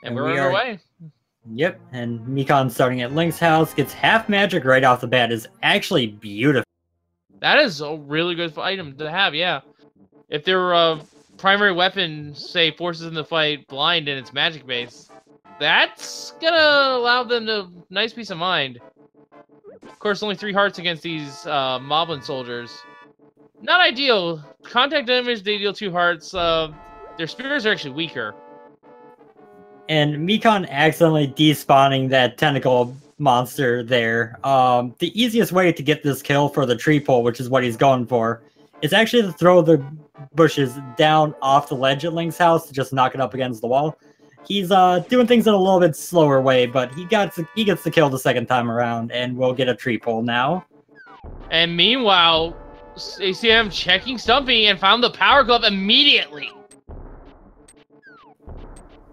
And And we're we on our are, way. yep, and Mikan starting at Link's house, gets half magic right off the bat, is actually beautiful. That is a really good item to have, yeah. If their primary weapon, say, forces them to fight blind and it's magic based, that's gonna allow them to nice peace of mind. Of course, only 3 hearts against these Moblin soldiers. Not ideal. Contact damage, they deal 2 hearts. Their spears are actually weaker. And Mikan accidentally despawning that tentacle monster there. The easiest way to get this kill for the tree pole, which is what he's going for, is actually to throw the bushes down off the ledge at Link's house to just knock it up against the wall. He's doing things in a little bit slower way, but he gets the kill the second time around, and we'll get a tree pole now. And meanwhile, ACM checking Stumpy and found the power glove immediately.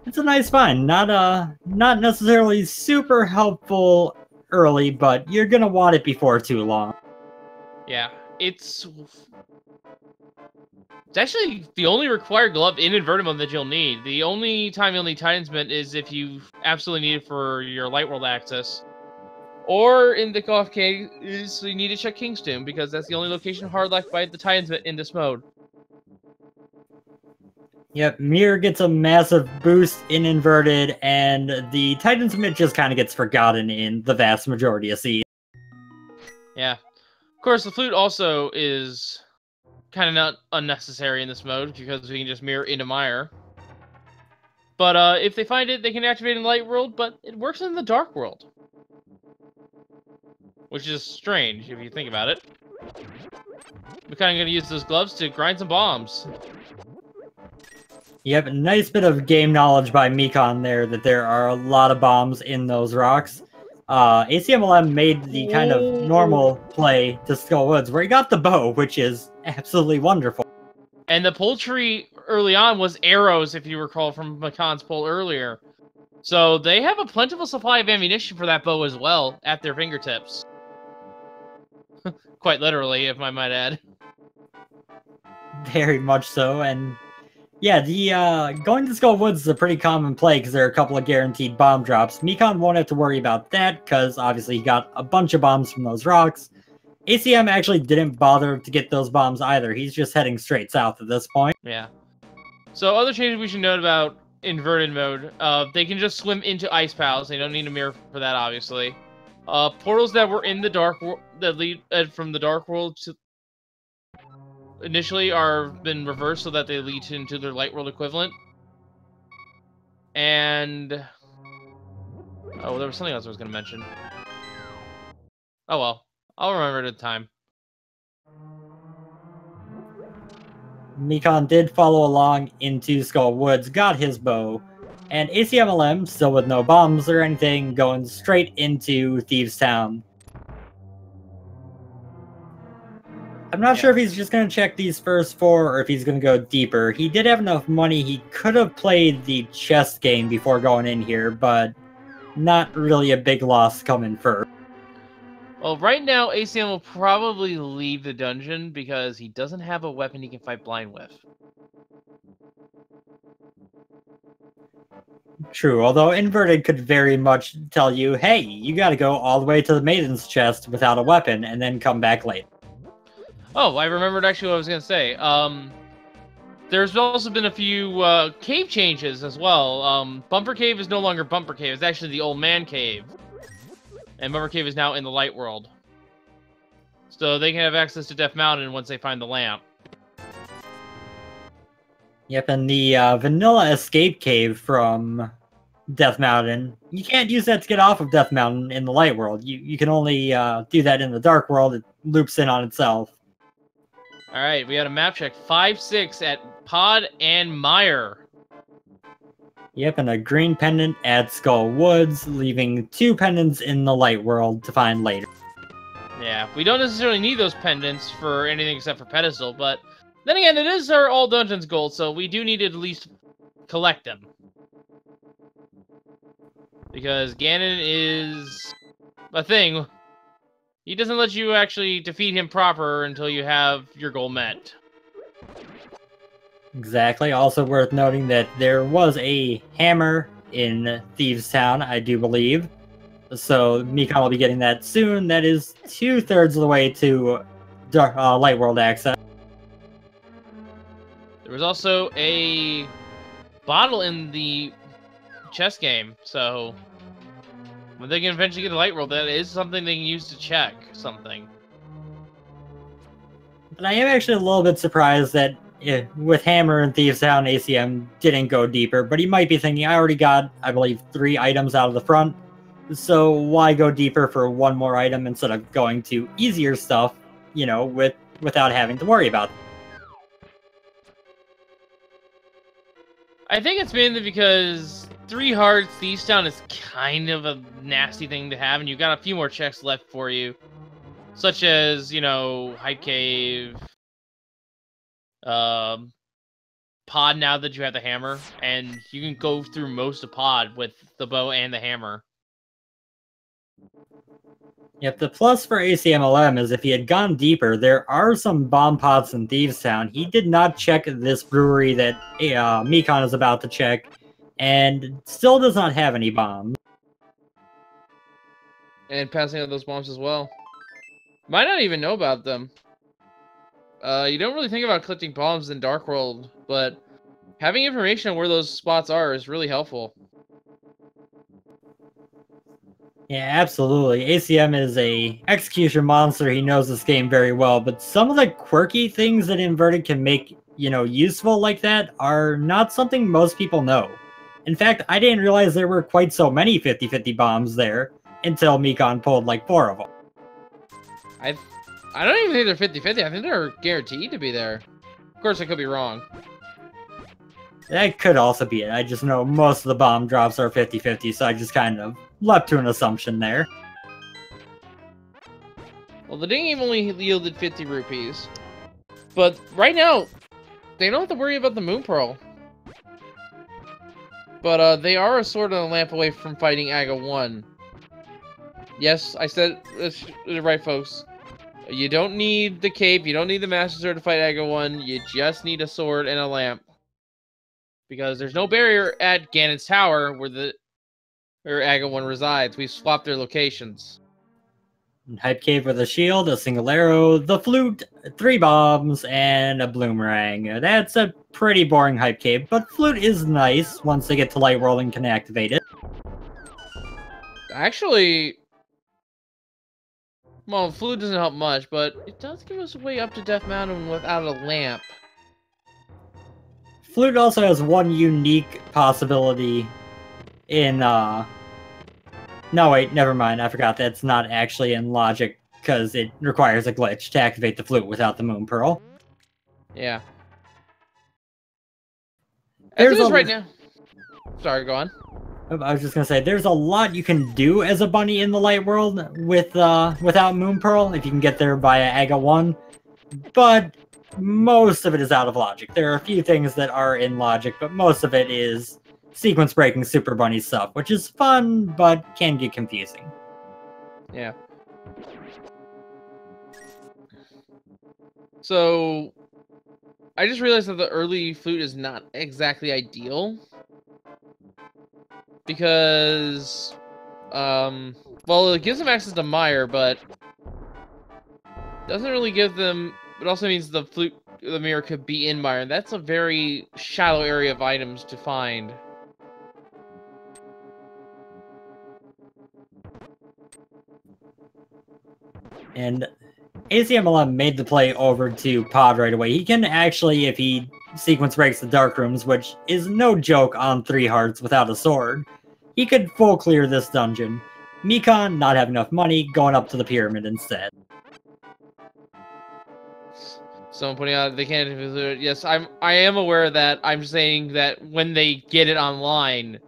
It's a nice find. Not necessarily super helpful early, but you're gonna want it before too long. Yeah, it's actually the only required glove in inverted mode that you'll need. The only time you'll need Titan's Mint is if you absolutely need it for your Light World access. Or in the off case, you need to check King's Tomb, because that's the only location hard locked by the Titan's Mint in this mode. Yep, Mirror gets a massive boost in inverted, and the Titan's Mint just kind of gets forgotten in the vast majority of seeds. Yeah. Of course, the flute also is kind of not unnecessary in this mode, because we can just mirror into Mire. But if they find it, they can activate in Light World, but it works in the Dark World. Which is strange, if you think about it. We're kind of going to use those gloves to grind some bombs. Yep, a nice bit of game knowledge by Mikan there, that there are a lot of bombs in those rocks. Acmlm made the kind of normal play to Skull Woods, where he got the bow, which is absolutely wonderful. And the poultry early on was arrows, if you recall from Mikan's poll earlier. So they have a plentiful supply of ammunition for that bow as well, at their fingertips. Quite literally, if I might add. Very much so, and yeah, the going to Skull Woods is a pretty common play because there are a couple of guaranteed bomb drops. Mikan won't have to worry about that because obviously he got a bunch of bombs from those rocks. ACM actually didn't bother to get those bombs either. He's just heading straight south at this point. Yeah. So other changes we should note about inverted mode. They can just swim into ice pals. They don't need a mirror for that, obviously. Portals that were in the dark world that lead from the dark world to initially are been reversed so that they lead into their light world equivalent. And oh, there was something else I was going to mention. Oh well, I'll remember it at the time. Mikan did follow along into Skull Woods, got his bow, and Acmlm, still with no bombs or anything, going straight into Thieves Town. I'm not sure if he's just going to check these first 4 or if he's going to go deeper. He did have enough money. He could have played the chess game before going in here, but not really a big loss coming first. Well, right now, ACM will probably leave the dungeon because he doesn't have a weapon he can fight blind with. True, although Inverted could very much tell you, hey, you gotta go all the way to the Maiden's chest without a weapon and then come back later. Oh, I remembered actually what I was going to say. There's also been a few cave changes as well. Bumper Cave is no longer Bumper Cave. It's actually the Old Man Cave. And Bumper Cave is now in the Light World. So they can have access to Death Mountain once they find the lamp. Yep, and the Vanilla Escape Cave from Death Mountain, you can't use that to get off of Death Mountain in the Light World. You can only do that in the Dark World. It loops in on itself. Alright, we had a map check. 5-6 at Pod and Mire. Yep, and a green pendant at Skull Woods, leaving 2 pendants in the Light World to find later. Yeah, we don't necessarily need those pendants for anything except for pedestal, but then again, it is our all dungeons goal, so we do need to at least collect them. Because Ganon is a thing. He doesn't let you actually defeat him proper until you have your goal met. Exactly. Also worth noting that there was a hammer in Thieves Town, I do believe. So Mikan will be getting that soon. That is 2/3 of the way to Light World access. There was also a bottle in the chess game, so when they can eventually get a Light World, that is something they can use to check something. But I am actually a little bit surprised that with Hammer and Thieves Town, ACM didn't go deeper. But he might be thinking, I already got, I believe, 3 items out of the front. So why go deeper for 1 more item instead of going to easier stuff, you know, without having to worry about it? I think it's mainly because 3 hearts, Thieves Town is kind of a nasty thing to have, and you've got a few more checks left for you. Such as, you know, Hype Cave, Pod now that you have the hammer, and you can go through most of Pod with the bow and the hammer. Yep, the plus for Acmlm is if he had gone deeper, there are some bomb pots in Thieves Town. He did not check this brewery that Mikan is about to check, and still does not have any bombs. And passing out those bombs as well. Might not even know about them. You don't really think about collecting bombs in Dark World, but having information on where those spots are is really helpful. Yeah, absolutely. ACM is a execution monster. He knows this game very well, but some of the quirky things that Inverted can make, you know, useful like that are not something most people know. In fact, I didn't realize there were quite so many 50-50 bombs there until Mikan pulled like 4 of them. I don't even think they're 50-50. I think they're guaranteed to be there. Of course, I could be wrong. That could also be it. I just know most of the bomb drops are 50-50, so I just kind of leapt to an assumption there. Well, the ding game only yielded 50 rupees. But right now, they don't have to worry about the Moon Pearl. But they are a sword and a lamp away from fighting Aga 1. Yes, I said it right, folks. You don't need the cape, you don't need the Master Sword to fight Aga 1, you just need a sword and a lamp. Because there's no barrier at Ganon's Tower where Aga 1 resides. We've swapped their locations. Hype Cave with a shield, a single arrow, the flute, 3 bombs, and a bloomerang. That's a pretty boring Hype Cave, but flute is nice once they get to Light World and can activate it. Actually, well, flute doesn't help much, but it does give us a way up to Death Mountain without a lamp. Flute also has one unique possibility in, No, wait, never mind. I forgot that's not actually in logic, because it requires a glitch to activate the flute without the Moon Pearl. Yeah. As it is right now... Sorry, go on. I was just gonna say, there's a lot you can do as a bunny in the Light World with without Moon Pearl, if you can get there via Aga 1, but most of it is out of logic. There are a few things that are in logic, but most of it is sequence-breaking Super Bunny stuff, which is fun, but can get confusing. Yeah. So, I just realized that the early flute is not exactly ideal. Because, well, it gives them access to Mire, but doesn't really give them... It also means the mirror could be in Mire, and that's a very shallow area of items to find. And Acmlm made the play over to Pod right away. He can actually, if he sequence breaks the Dark Rooms, which is no joke on 3 hearts without a sword, he could full clear this dungeon. Mikan, not have enough money, going up to the pyramid instead. Someone pointing out they can't do it. Yes, I am aware of that. I'm saying that when they get it online,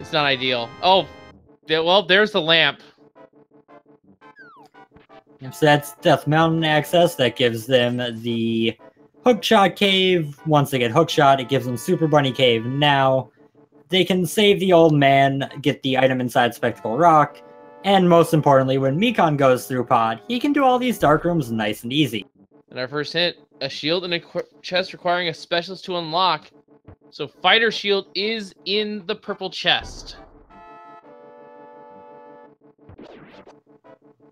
it's not ideal. Oh, well, there's the lamp. So that's Death Mountain access. That gives them the Hookshot Cave. Once they get Hookshot, it gives them Super Bunny Cave. Now, they can save the old man, get the item inside Spectacle Rock, and most importantly, when Mikan goes through Pod, he can do all these Dark Rooms nice and easy. And our first hint, a shield and a chest requiring a specialist to unlock. So Fighter Shield is in the purple chest.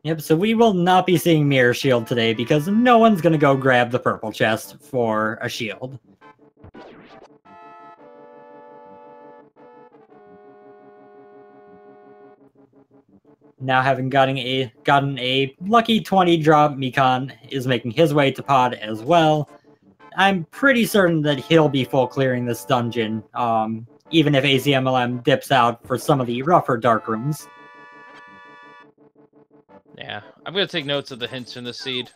Yep, so we will not be seeing Mirror Shield today because no one's going to go grab the purple chest for a shield. Now, having gotten a lucky 20 drop, Mikan is making his way to pod as well. I'm pretty certain that he'll be full clearing this dungeon, even if Acmlm dips out for some of the rougher dark rooms. Yeah, I'm going to take notes of the hints in the seed.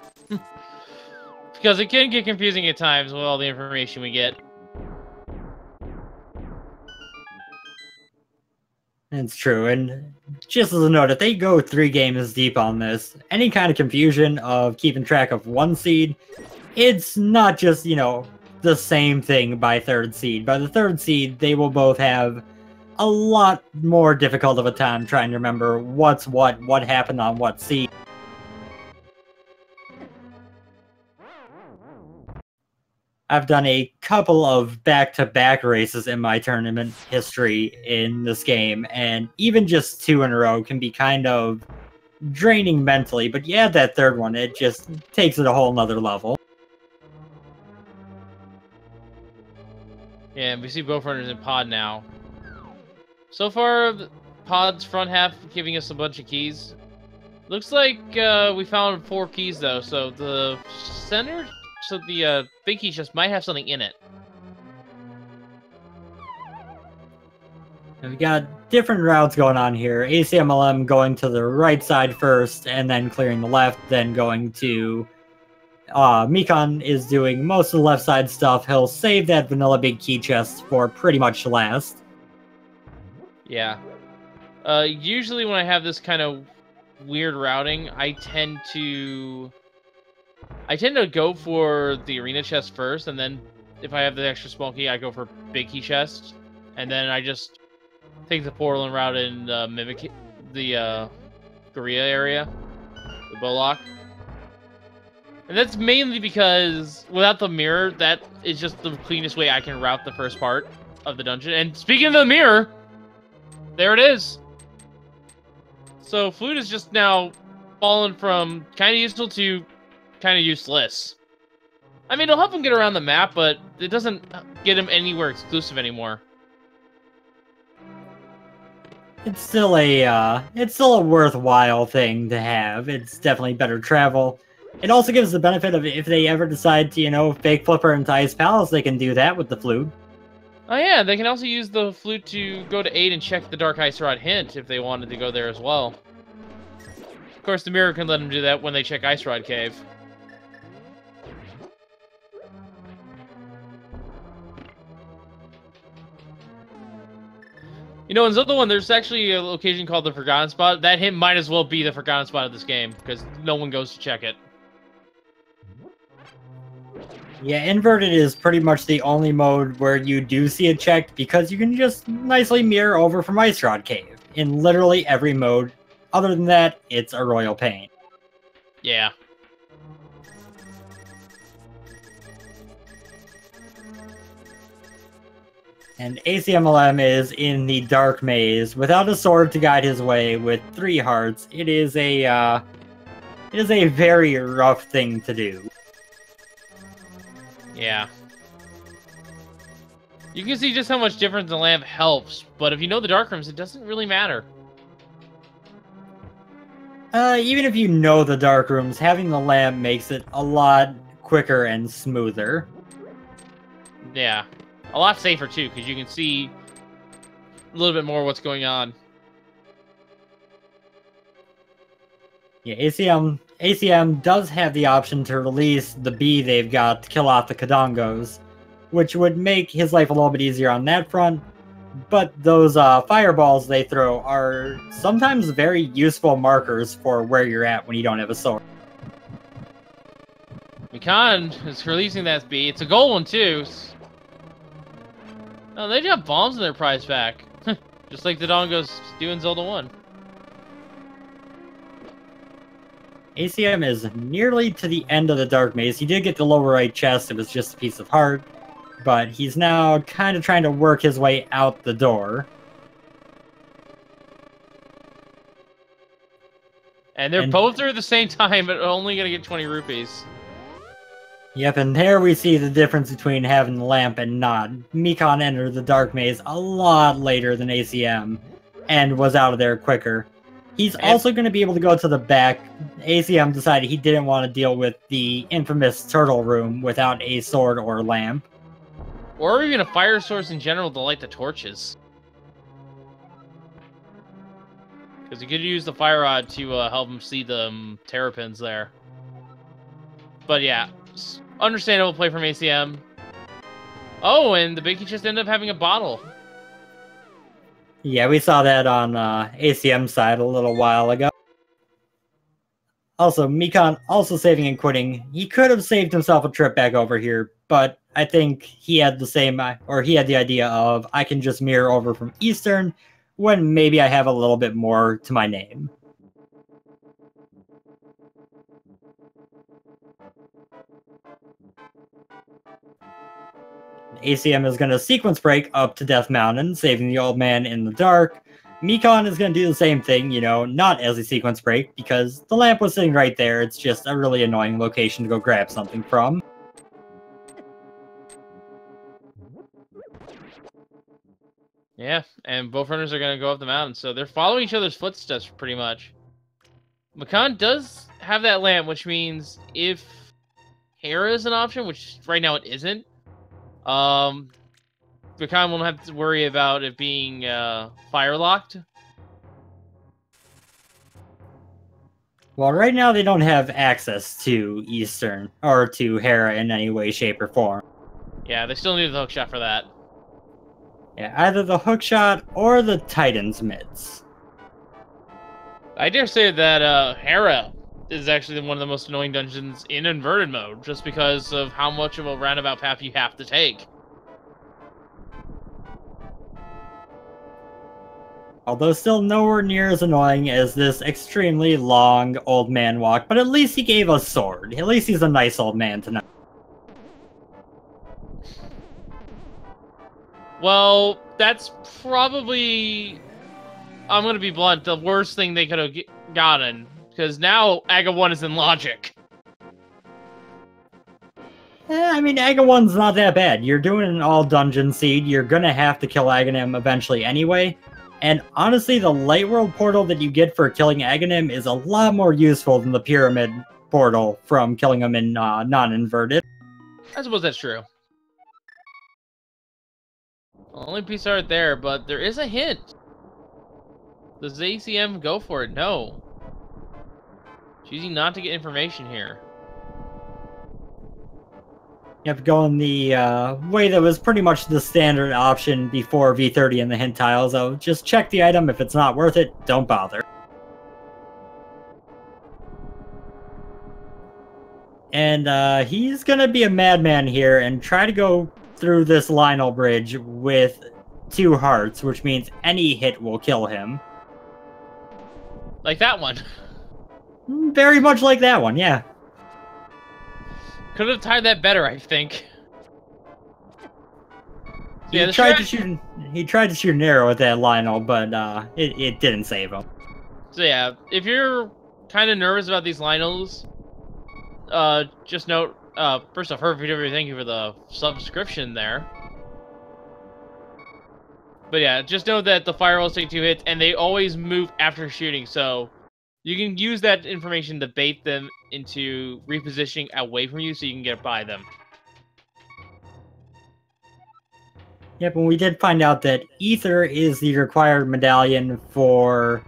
Because it can get confusing at times with all the information we get. It's true, and just as a note, if they go 3 games deep on this, any kind of confusion of keeping track of 1 seed, it's not just, you know, the same thing by 3rd seed. By the 3rd seed, they will both have a lot more difficult of a time trying to remember what's what happened on what seed. I've done a couple of back-to-back races in my tournament history in this game, and even just 2 in a row can be kind of draining mentally, but you add that 3rd one, it just takes it a whole nother level. Yeah, we see both runners in pod now. So far, the pod's front half giving us a bunch of keys. Looks like we found 4 keys, though, so the center... So the big key chest might have something in it. And we got different routes going on here. Acmlm going to the right side first, and then clearing the left, then going to... Mikan is doing most of the left side stuff. He'll save that vanilla big key chest for pretty much last. Yeah. Usually when I have this kind of weird routing, I tend to go for the arena chest first, and then if I have the extra small key, I go for big key chest, and then I just take the portal and route in mimic the Korea area, the Bolok. And that's mainly because without the mirror, that is just the cleanest way I can route the first part of the dungeon. And speaking of the mirror, there it is. So Flute is just now fallen from kind of useful to kind of useless. I mean, it'll help him get around the map, but it doesn't get him anywhere exclusive anymore. It's still a worthwhile thing to have. It's definitely better travel. It also gives the benefit of if they ever decide to, you know, fake Flipper into Ice Palace, they can do that with the Flute. Oh yeah, they can also use the Flute to go to 8 and check the Dark Ice Rod hint if they wanted to go there as well. Of course, the mirror can let them do that when they check Ice Rod Cave. You know, in Zelda 1, there's actually a location called the Forgotten Spot. That hint might as well be the Forgotten Spot of this game, because no one goes to check it. Yeah, Inverted is pretty much the only mode where you do see it checked, because you can just nicely mirror over from Ice Rod Cave in literally every mode. Other than that, it's a royal pain. Yeah. And Acmlm is in the Dark Maze without a sword to guide his way with 3 hearts. It is a very rough thing to do. Yeah. You can see just how much difference the lamp helps, but if you know the dark rooms, it doesn't really matter. Even if you know the dark rooms, having the lamp makes it a lot quicker and smoother. Yeah. A lot safer, too, because you can see a little bit more what's going on. Yeah, ACM does have the option to release the bee they've got to kill off the Kadongos, which would make his life a little bit easier on that front, but those fireballs they throw are sometimes very useful markers for where you're at when you don't have a sword. Mikan is releasing that bee. It's a gold one, too. Oh, they have bombs in their prize pack. Just like the Dongos do in Zelda 1. ACM is nearly to the end of the Dark Maze. He did get the lower right chest, it was just a piece of heart. but he's now kind of trying to work his way out the door. And they're both there at the same time, but only gonna get 20 rupees. Yep, and there we see the difference between having the lamp and not. Mikan entered the dark maze a lot later than ACM, and was out of there quicker. He's also going to be able to go to the back. ACM decided he didn't want to deal with the infamous turtle room without a sword or lamp. Or even a fire source in general to light the torches. Because you could use the fire rod to help him see the terrapins there. But yeah, understandable play from ACM. Oh, and the Binky just ended up having a bottle. Yeah, we saw that on ACM side a little while ago. Also, Mikan also saving and quitting. He could have saved himself a trip back over here, but I think he had the same, or he had the idea of, I can just mirror over from Eastern when maybe I have a little bit more to my name. ACM is going to sequence break up to Death Mountain, saving the old man in the dark. Mikan is going to do the same thing, you know, not as a sequence break, because the lamp was sitting right there. It's just a really annoying location to go grab something from. Yeah, and both runners are going to go up the mountain, so they're following each other's footsteps pretty much. Mikan does have that lamp, which means if Hera is an option, which right now it isn't, Mikan won't have to worry about it being fire locked. Well, right now they don't have access to Eastern, or to Hera in any way, shape, or form. Yeah, they still need the hookshot for that. Yeah, either the hookshot or the Titan's mitts. I dare say that Hera is actually one of the most annoying dungeons in inverted mode, just because of how much of a roundabout path you have to take. Although still nowhere near as annoying as this extremely long old man walk, but at least he gave us sword. At least he's a nice old man tonight. Well, that's probably, I'm going to be blunt, the worst thing they could have gotten. Because now Aga 1 is in logic. I mean, Aga 1's not that bad. You're doing an all-dungeon seed. You're going to have to kill Aghanim eventually anyway. And honestly, the Light World portal that you get for killing Aghanim is a lot more useful than the Pyramid portal from killing them in non-inverted. I suppose that's true. Only piece art there, but there is a hint. Does ACM go for it? No. Choosing not to get information here. You have to go in the way that was pretty much the standard option before V30 in the hint tiles. So just check the item. If it's not worth it, don't bother. And he's going to be a madman here and try to go through this Lionel Bridge with 2 hearts, which means any hit will kill him. Like that one. Very much like that one, yeah. Could have timed that better, I think. He tried to shoot an arrow at that Lionel, but it didn't save him. So yeah, if you're kind of nervous about these Lionels, just note, first off, Hervey, thank you for the subscription there. But yeah, just know that the firewalls take 2 hits, and they always move after shooting, so you can use that information to bait them into repositioning away from you so you can get by them. Yep, and we did find out that Ether is the required medallion for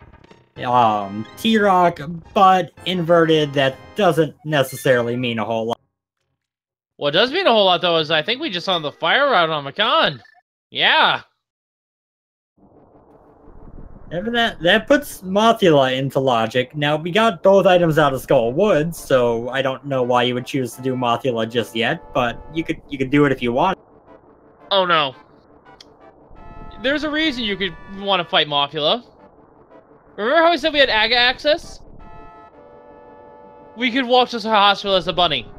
T-Rock, but inverted, that doesn't necessarily mean a whole lot. What does mean a whole lot, though, is I think we just saw the fire route on Mikan. Yeah. That puts Mothula into logic. Now, we got both items out of Skull Woods, so I don't know why you would choose to do Mothula just yet, but you could do it if you want. Oh, no. There's a reason you could want to fight Mothula. Remember how I said we had Aga access? We could walk to the hospital as a bunny.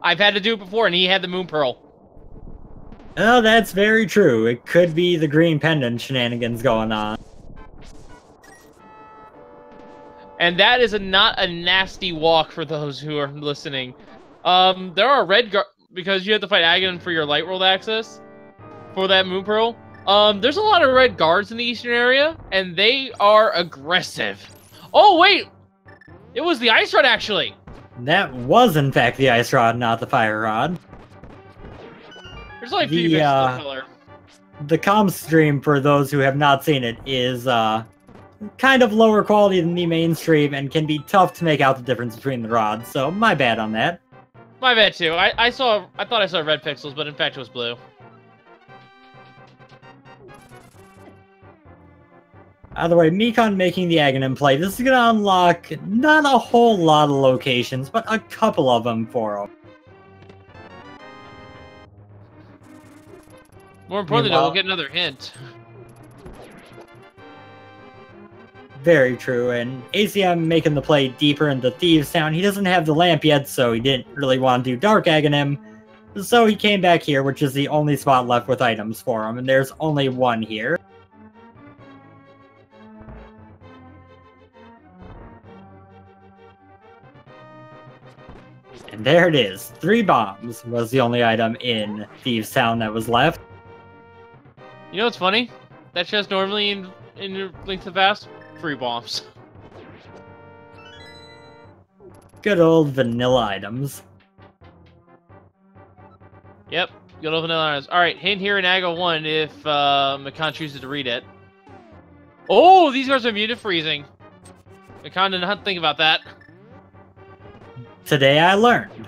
I've had to do it before, and he had the Moon Pearl. Oh, that's very true. It could be the green pendant shenanigans going on. And that is not a nasty walk for those who are listening. There are red because you have to fight Aghanim for your light world access for that Moon Pearl. There's a lot of red guards in the eastern area, and they are aggressive. Oh wait, it was the ice rod actually. That was in fact the ice rod, not the fire rod. There's only three bits of color. The comm stream, for those who have not seen it, is kind of lower quality than the mainstream and can be tough to make out the difference between the rods, so my bad on that. My bad too. I thought I saw red pixels, but in fact it was blue. Either way, Mikan making the Aghanim play, this is going to unlock not a whole lot of locations, but a couple of them for him. More importantly, though, we'll get another hint. Very true, and ACM making the play deeper into Thieves Town. He doesn't have the lamp yet, so he didn't really want to do Dark Aghanim. So he came back here, which is the only spot left with items for him, and there's only one here. And there it is. 3 bombs was the only item in Thieves Town that was left. You know what's funny? That chest normally in Link to the Past, 3 bombs. Good old vanilla items. Yep, good old vanilla items. Alright, hint here in Aga 1 if Mikan chooses to read it. Oh, these guys are immune to freezing. Mikan did not think about that. Today I learned.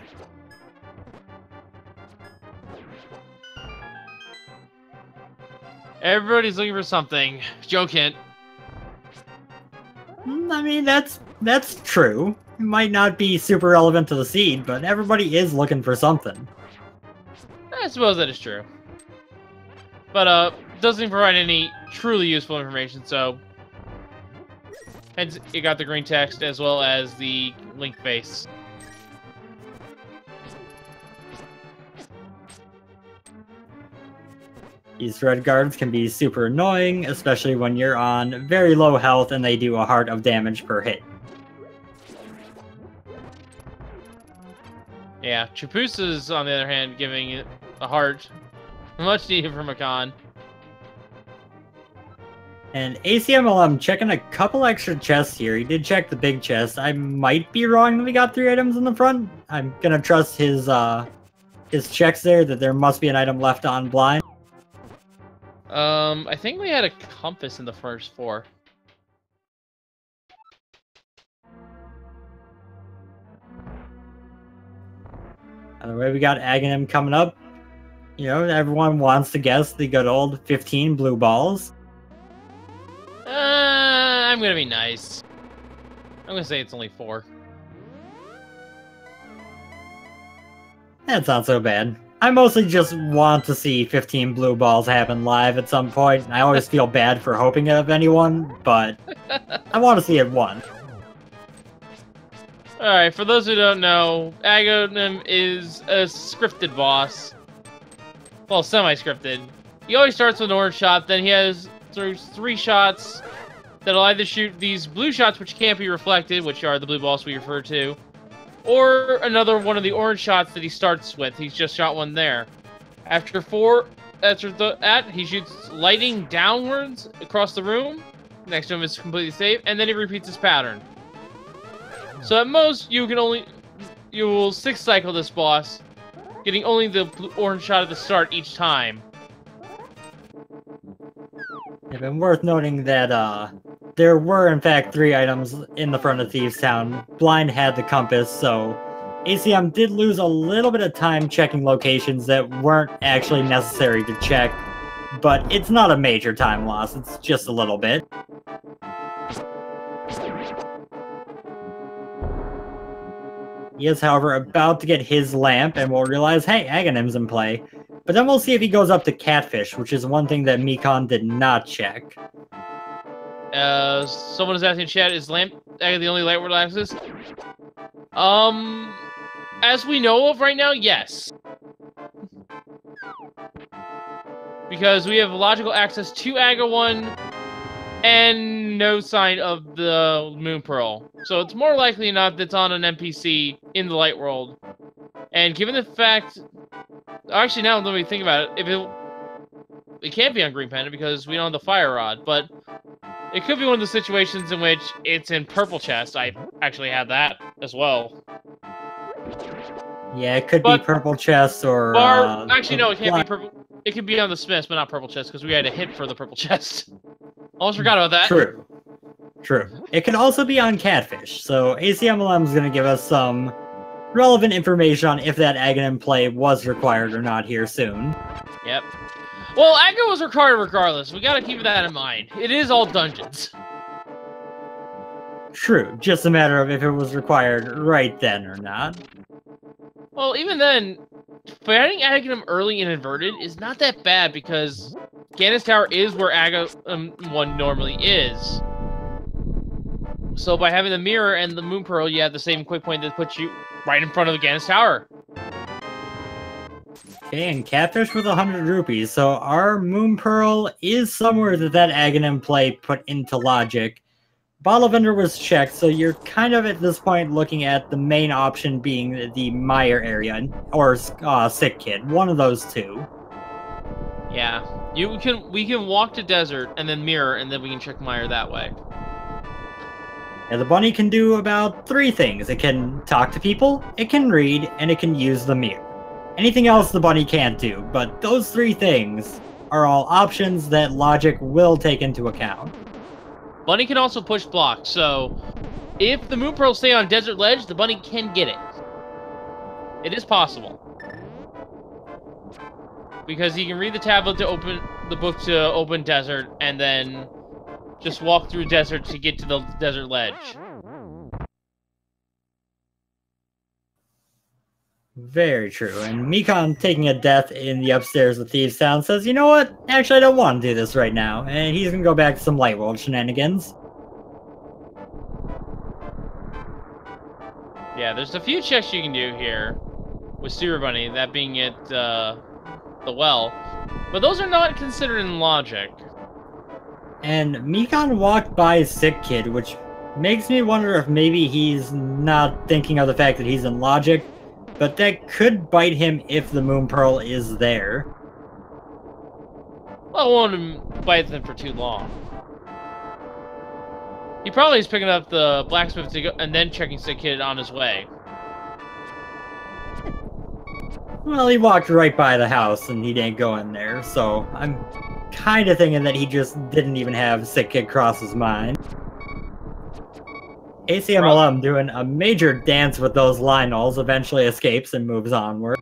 Everybody's looking for something. Joke hint. I mean, that's true. It might not be super relevant to the seed, but everybody is looking for something. I suppose that is true. But, doesn't provide any truly useful information, so... Hence, it got the green text as well as the link face. These red guards can be super annoying, especially when you're on very low health and they do a heart of damage per hit. Yeah, Chapusa's, on the other hand, giving it a heart. Much needed for Mikan. And ACMLM checking a couple extra chests here. He did check the big chest. I might be wrong that we got 3 items in the front. I'm gonna trust his checks there, that there must be an item left on blind. I think we had a compass in the first 4. Either way, we got Aghanim coming up. You know, everyone wants to guess the good old 15 blue balls. I'm gonna be nice. I'm gonna say it's only 4. That's not so bad. I mostly just want to see 15 blue balls happen live at some point. I always feel bad for hoping it of anyone, but I want to see it once. Alright, for those who don't know, Aghanim is a scripted boss. Well, semi-scripted. He always starts with an orange shot, then he has 3 shots that'll either shoot these blue shots, which can't be reflected, which are the blue balls we refer to, or another one of the orange shots that he starts with. He's just shot one there. After that, he shoots lightning downwards across the room. Next to him is completely safe, and then he repeats his pattern. So at most, you will 6 cycle this boss, getting only the orange shot at the start each time. It's been worth noting that there were in fact 3 items in the front of Thieves Town. Blind had the compass, so ACM did lose a little bit of time checking locations that weren't actually necessary to check, but it's not a major time loss, it's just a little bit. He is, however, about to get his lamp, and we'll realize, hey, Aghanim's in play. But then we'll see if he goes up to Catfish, which is one thing that Mikan did not check. Someone is asking in chat, is lamp the only light world access? As we know of right now, yes. because we have logical access to Aga 1 and no sign of the Moon Pearl. So it's more likely not that it's on an NPC in the Light World. And given the fact... Actually, now that we think about it, it can't be on Green Panda because we don't have the Fire Rod, but it could be one of the situations in which it's in Purple Chest. I actually had that as well. Yeah, it could be Purple Chest or... actually, no, it can't be Purple... It could be on the Smiths, but not Purple Chest, because we had a hit for the Purple Chest. Almost forgot about that. True. True. It could also be on Catfish, so Acmlm is going to give us some relevant information on if that Aghanim play was required or not here soon. Yep. Well, Aga was required regardless. We gotta keep that in mind. It is all dungeons. True. Just a matter of if it was required right then or not. Well, even then, fighting Aghanim early and inverted is not that bad because Ganis Tower is where Aga 1 normally is. So by having the mirror and the Moon Pearl, you have the same quick point that puts you right in front of the Ganis Tower. Okay, and Catfish with 100 rupees. So our Moon Pearl is somewhere that Aghanim play put into logic. Bottle Vendor was checked, so you're kind of at this point looking at the main option being the Mire area, or Sick Kid. One of those two. Yeah, we can walk to Desert and then Mirror, and then we can check Mire that way. Yeah, the bunny can do about 3 things. It can talk to people, it can read, and it can use the mirror. Anything else the bunny can't do, but those 3 things are all options that logic will take into account. Bunny can also push blocks, so if the Moon Pearl stay on Desert Ledge, the bunny can get it. It is possible. Because he can read the tablet to open the book to open Desert, and then just walk through Desert to get to the Desert Ledge. Very true. And Mikan, taking a death in the upstairs of Thieves Town, says, you know what? Actually, I don't want to do this right now. And he's going to go back to some Light World shenanigans. Yeah, there's a few checks you can do here with Sewer Bunny, that being at the well. But those are not considered in logic. And Mikan walked by Sick Kid, which makes me wonder if maybe he's not thinking of the fact that he's in logic. But that could bite him if the Moon Pearl is there. Well, I won't bite them for too long. He probably is picking up the blacksmith to go, and then checking Sick Kid on his way. Well, he walked right by the house and he didn't go in there, so I'm kind of thinking that he just didn't even have Sick Kid cross his mind. Acmlm doing a major dance with those Lionels eventually escapes and moves onward.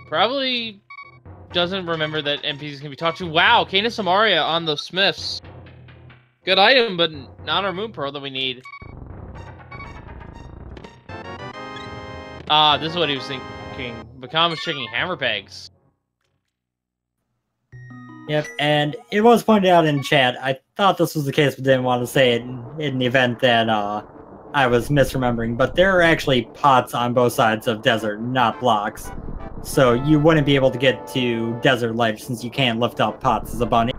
Probably doesn't remember that NPCs can be talked to. Wow, Canis Samaria on the Smiths. Good item, but not our Moon Pearl that we need. Ah, this is what he was thinking. Mikan was checking hammer pegs. Yep, and it was pointed out in chat. I thought this was the case, but didn't want to say it in the event that I was misremembering. But there are actually pots on both sides of Desert, not blocks. So you wouldn't be able to get to Desert Ledge since you can't lift up pots as a bunny.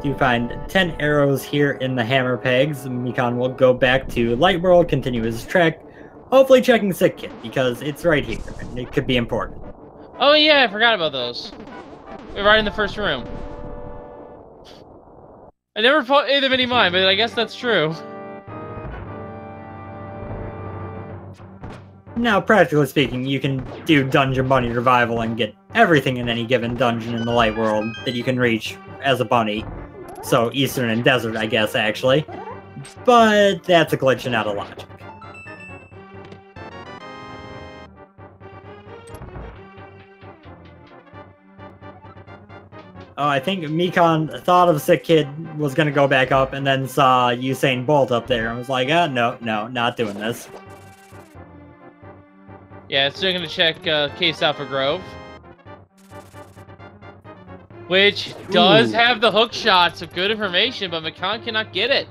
You find 10 arrows here in the hammer pegs. Mikan will go back to Light World, continue his trek. Hopefully checking Sick Kid, because it's right here, and it could be important. Oh yeah, I forgot about those. We're right in the first room. I never paid them any mind, but I guess that's true. Now, practically speaking, you can do Dungeon Bunny Revival and get everything in any given dungeon in the Light World that you can reach as a bunny. So, Eastern and Desert, I guess, actually. But that's a glitch and out of logic. Oh, I think Mikan thought of Sick Kid was going to go back up and then saw Usain Bolt up there and was like, no, not doing this. Yeah, it's still going to check Case Alpha Grove. Which does have the hook shot, so good information, but Mikan cannot get it.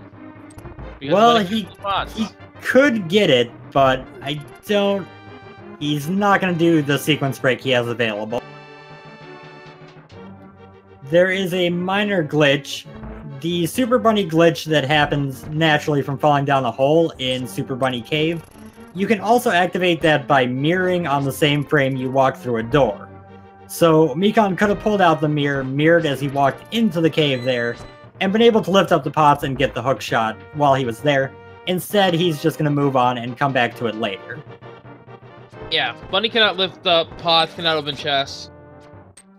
Because Well, of he spots. could get it, but I don't... He's not going to do the sequence break he has available. There is a minor glitch. The Super Bunny glitch that happens naturally from falling down a hole in Super Bunny Cave. You can also activate that by mirroring on the same frame you walk through a door. So Mikan could have pulled out the mirror, mirrored as he walked into the cave there, and been able to lift up the pots and get the hook shot while he was there. Instead, he's just going to move on and come back to it later. Yeah, Bunny cannot lift up pots, cannot open chests.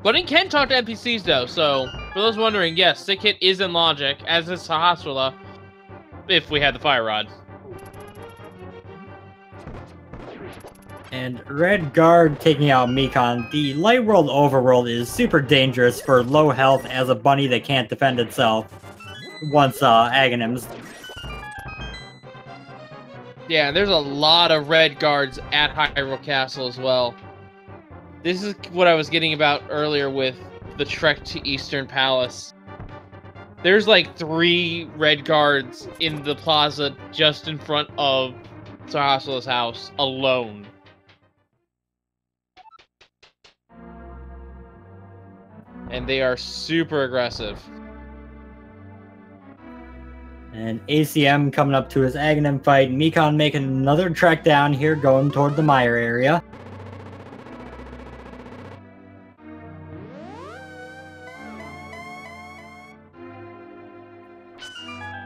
Bunny can talk to NPCs though, so for those wondering, yes, Sick Hit is in logic, as is Sahasrahla, if we had the fire rod. And Red Guard taking out Mikan. The Light World Overworld is super dangerous for low health as a bunny that can't defend itself once Acmlm's. Yeah, there's a lot of Red Guards at Hyrule Castle as well. This is what I was getting about earlier with the trek to Eastern Palace. There's like 3 Red Guards in the plaza just in front of Sahasrahla's house alone. And they are super aggressive. And ACM coming up to his Acmlm fight. Mikan making another trek down here, going toward the mire area.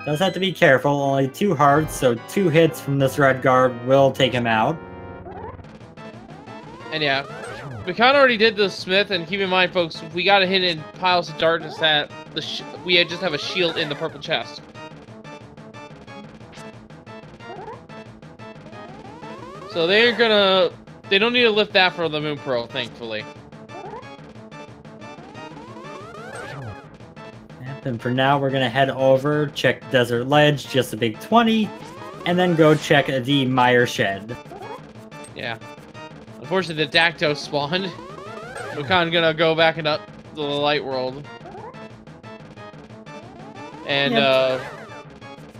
Does have to be careful, only 2 hearts, so 2 hits from this Red Guard will take him out. And yeah, Mikan already did the Smith, and keep in mind, folks, we got a hit in Piles of Darkness that we just have a shield in the purple chest. So they don't need to lift that for the Moon Pearl, thankfully. And for now, we're going to head over, check Desert Ledge, just a big 20, and then go check the Mire Shed. Yeah. Unfortunately, the Dacto spawned. Mikan gonna go back into the Light World. And,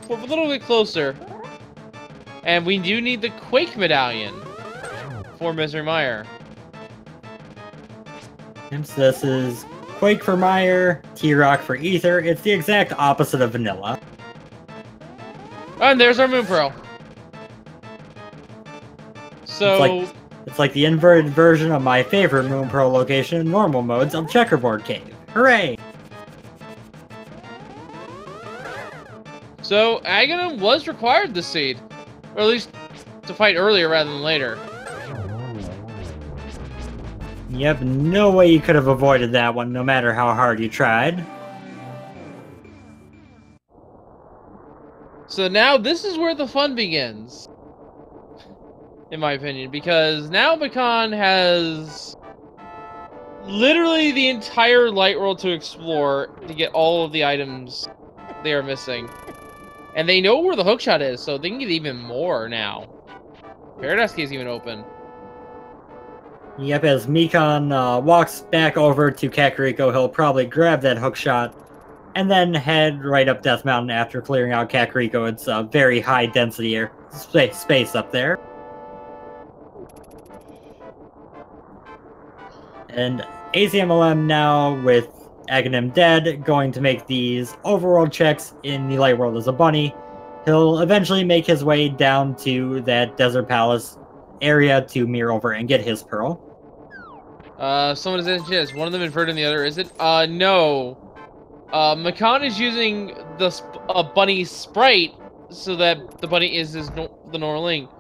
we're a little bit closer. And we do need the Quake Medallion for Misery Mire. And so this is Quake for Mire, T-Rock for Ether. It's the exact opposite of Vanilla. And there's our Moon Pearl. So... It's like the inverted version of my favorite Moon Pearl location in normal modes of Checkerboard Cave. Hooray! So, Acmlm was required this seed. Or at least to fight earlier rather than later. Yep, no way you could have avoided that one, no matter how hard you tried. So now this is where the fun begins. In my opinion, because now Mikan has literally the entire Light World to explore to get all of the items they are missing. And they know where the hookshot is, so they can get even more now. Paradise Key is even open. Yep, as Mikan walks back over to Kakariko, he'll probably grab that hookshot and then head right up Death Mountain after clearing out Kakariko. It's a very high density space up there. And Acmlm now, with Acmlm dead, going to make these overworld checks in the Light World as a bunny. He'll eventually make his way down to that Desert Palace area to mirror over and get his pearl. Someone says, yes, one of them inverted and the other is it? No. Mikan is using a bunny sprite so that the bunny is the normal link.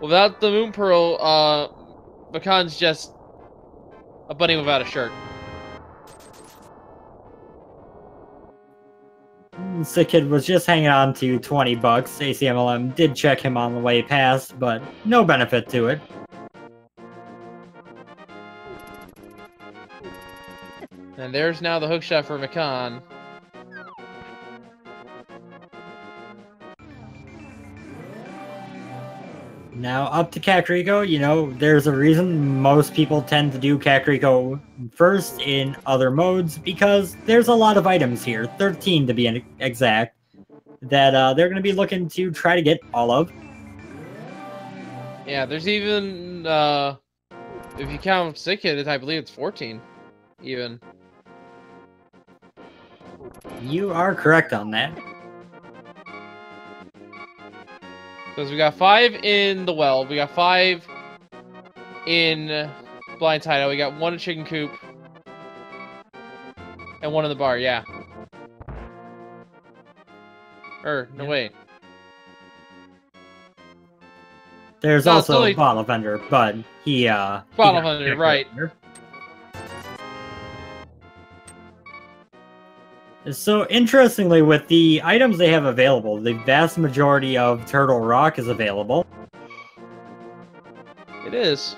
Without the Moon Pearl, Mikan's just a bunny without a shirt. Sick Kid was just hanging on to 20 bucks. Acmlm did check him on the way past, but no benefit to it. And there's now the hookshot for Mikan. Now up to Kakariko. You know, there's a reason most people tend to do Kakariko first in other modes, because there's a lot of items here, 13 to be exact. that they're going to be looking to try to get all of. Yeah, there's even, if you count sick hit, I believe it's 14, even. You are correct on that. Because we got 5 in the well, we got 5 in Blind Hideout, we got 1 in Chicken Coop, and 1 in the bar, yeah. No, wait. There's No, also totally... Bottle Vendor, but he, Bottle Vendor, right. So, interestingly, with the items they have available, the vast majority of Turtle Rock is available. It is.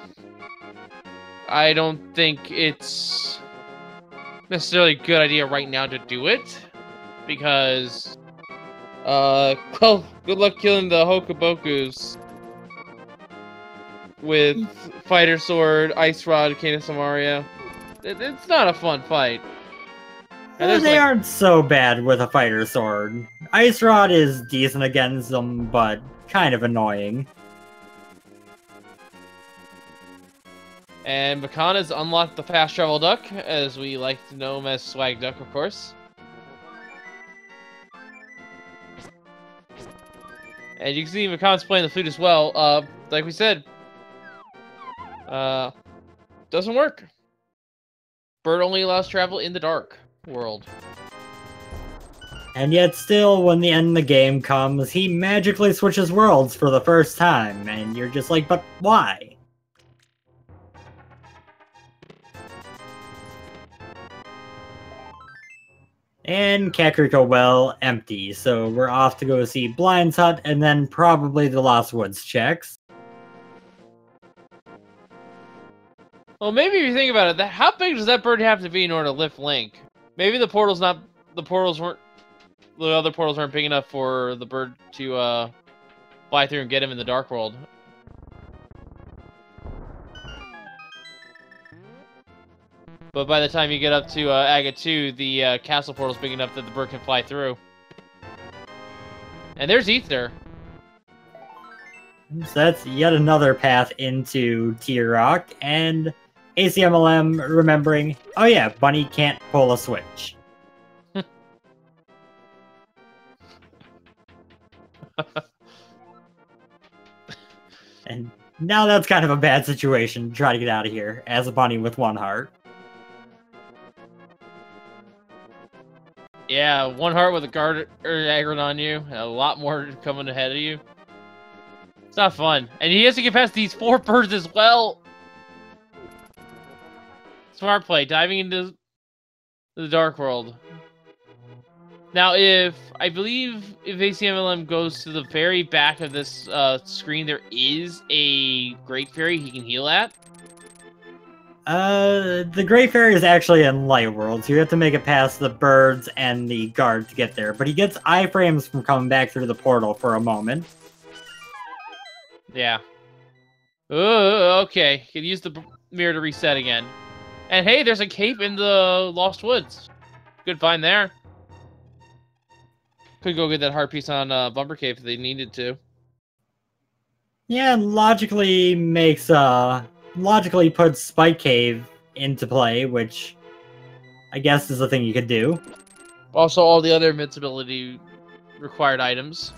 I don't think it's necessarily a good idea right now to do it, because, well, good luck killing the Hokobokus with Fighter Sword, Ice Rod, Cane of Samaria. It's not a fun fight. And they aren't so bad with a Fighter Sword. Ice Rod is decent against them, but kind of annoying. And Mikan has unlocked the Fast Travel Duck, as we like to know him as Swag Duck, of course. And you can see Mikan's playing the flute as well. Like we said, doesn't work. Bird only allows travel in the dark world. And yet still, when the end of the game comes, he magically switches worlds for the first time, and you're just like, but why? And Kakariko Well, empty, so we're off to go see Blind's Hut, and then probably the Lost Woods checks. Well, maybe if you think about it, how big does that bird have to be in order to lift Link? Maybe the other portals weren't big enough for the bird to fly through and get him in the Dark World. But by the time you get up to Aga 2, the castle portal's big enough that the bird can fly through. And there's Ether. So that's yet another path into T-Rock, and ACMLM remembering, oh yeah, Bunny can't pull a switch. And now that's kind of a bad situation to try to get out of here, as a Bunny with 1 heart. Yeah, 1 heart with a guard aggro on you, and a lot more coming ahead of you. It's not fun. And he has to get past these 4 birds as well. Smart play, diving into the Dark World. Now, I believe if ACMLM goes to the very back of this screen, there is a Great Fairy he can heal at. The Great Fairy is actually in Light World, so you have to make it past the birds and the guard to get there. But he gets iframes from coming back through the portal for a moment. Yeah. Oh, okay. Can use the mirror to reset again. And hey, there's a cape in the Lost Woods. Good find there. Could go get that heart piece on Bumper Cave if they needed to. Yeah, and logically puts Spike Cave into play, which I guess is a thing you could do. Also, all the other invincibility required items.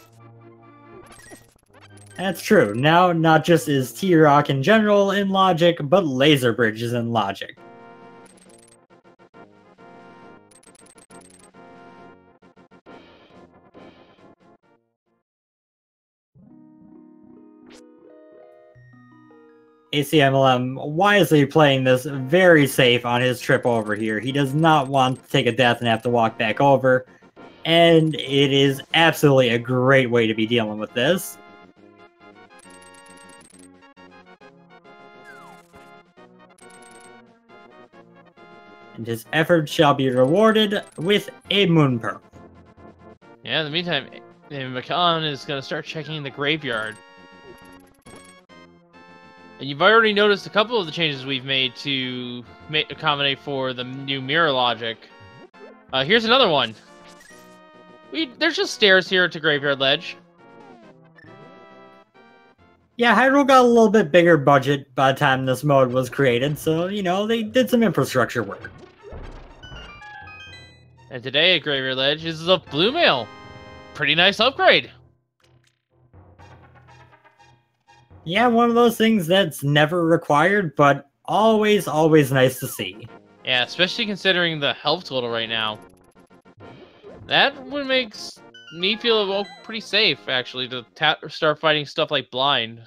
That's true. Now, not just is T-Rock in general in logic, but Laser Bridge is in logic. ACMLM wisely playing this very safe on his trip over here. He does not want to take a death and have to walk back over, and it is absolutely a great way to be dealing with this. And his efforts shall be rewarded with a Moon Pearl. Yeah, in the meantime, Mikan is going to start checking the graveyard. And you've already noticed a couple of the changes we've made to accommodate for the new mirror logic. Here's another one. There's just stairs here to Graveyard Ledge. Yeah, Hyrule got a little bit bigger budget by the time this mode was created, so, you know, they did some infrastructure work. And today at Graveyard Ledge is the Blue Mail. Pretty nice upgrade. Yeah, one of those things that's never required, but always, always nice to see. Yeah, especially considering the health total right now. That would make me feel well, pretty safe, actually, to start fighting stuff like Blind.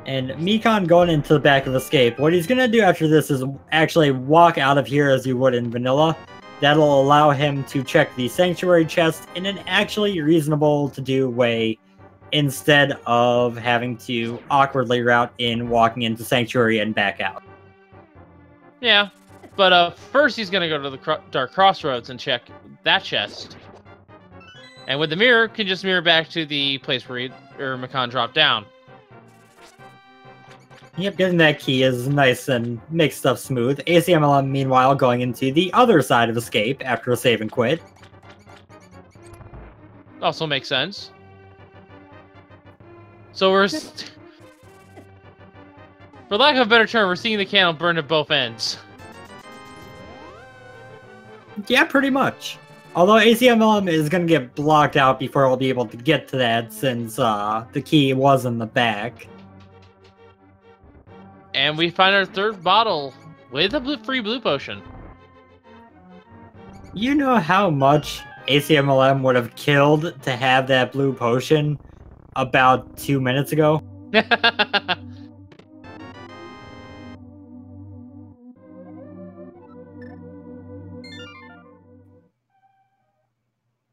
And Mikan going into the back of Escape, what he's going to do after this is actually walk out of here as you would in Vanilla. That'll allow him to check the Sanctuary chest in an actually reasonable to do way, instead of having to awkwardly route in, walking into Sanctuary and back out. Yeah, but first he's going to go to the Dark Crossroads and check that chest. And with the mirror, can just mirror back to the place where Mikan dropped down. Yep, getting that key is nice and makes stuff smooth. Acmlm, meanwhile, going into the other side of Escape after a save and quit. Also makes sense. So we're... For lack of a better term, we're seeing the candle burn at both ends. Yeah, pretty much. Although Acmlm is going to get blocked out before we'll be able to get to that, since the key was in the back. And we find our third bottle with a free blue potion. You know how much Acmlm would have killed to have that blue potion about 2 minutes ago?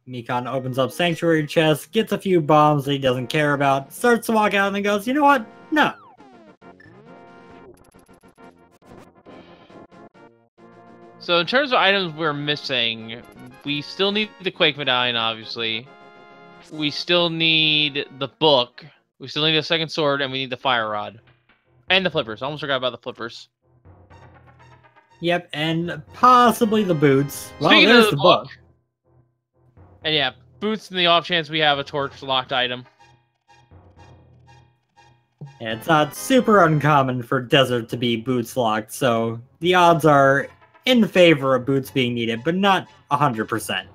Mikan opens up Sanctuary chest, gets a few bombs that he doesn't care about, starts to walk out, and then goes, you know what? No. So in terms of items we're missing, we still need the Quake Medallion, obviously. We still need the book. We still need a second sword, and we need the Fire Rod. And the flippers. I almost forgot about the flippers. Yep, and possibly the boots. Well, Speaking there's of the book. And yeah, boots in the off chance we have a torch locked item. Yeah, it's not super uncommon for Desert to be boots locked, so the odds are in favor of boots being needed, but not 100%.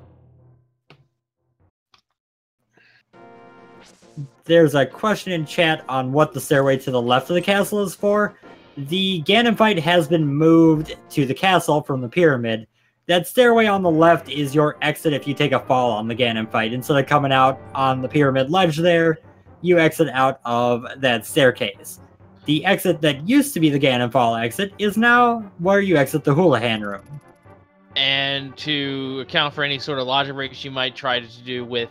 There's a question in chat on what the stairway to the left of the castle is for. The Ganon fight has been moved to the castle from the pyramid. That stairway on the left is your exit if you take a fall on the Ganon fight. Instead of coming out on the pyramid ledge there, you exit out of that staircase. The exit that used to be the Ganon Fall exit is now where you exit the Houlihan room. And to account for any sort of logic breaks you might try to do with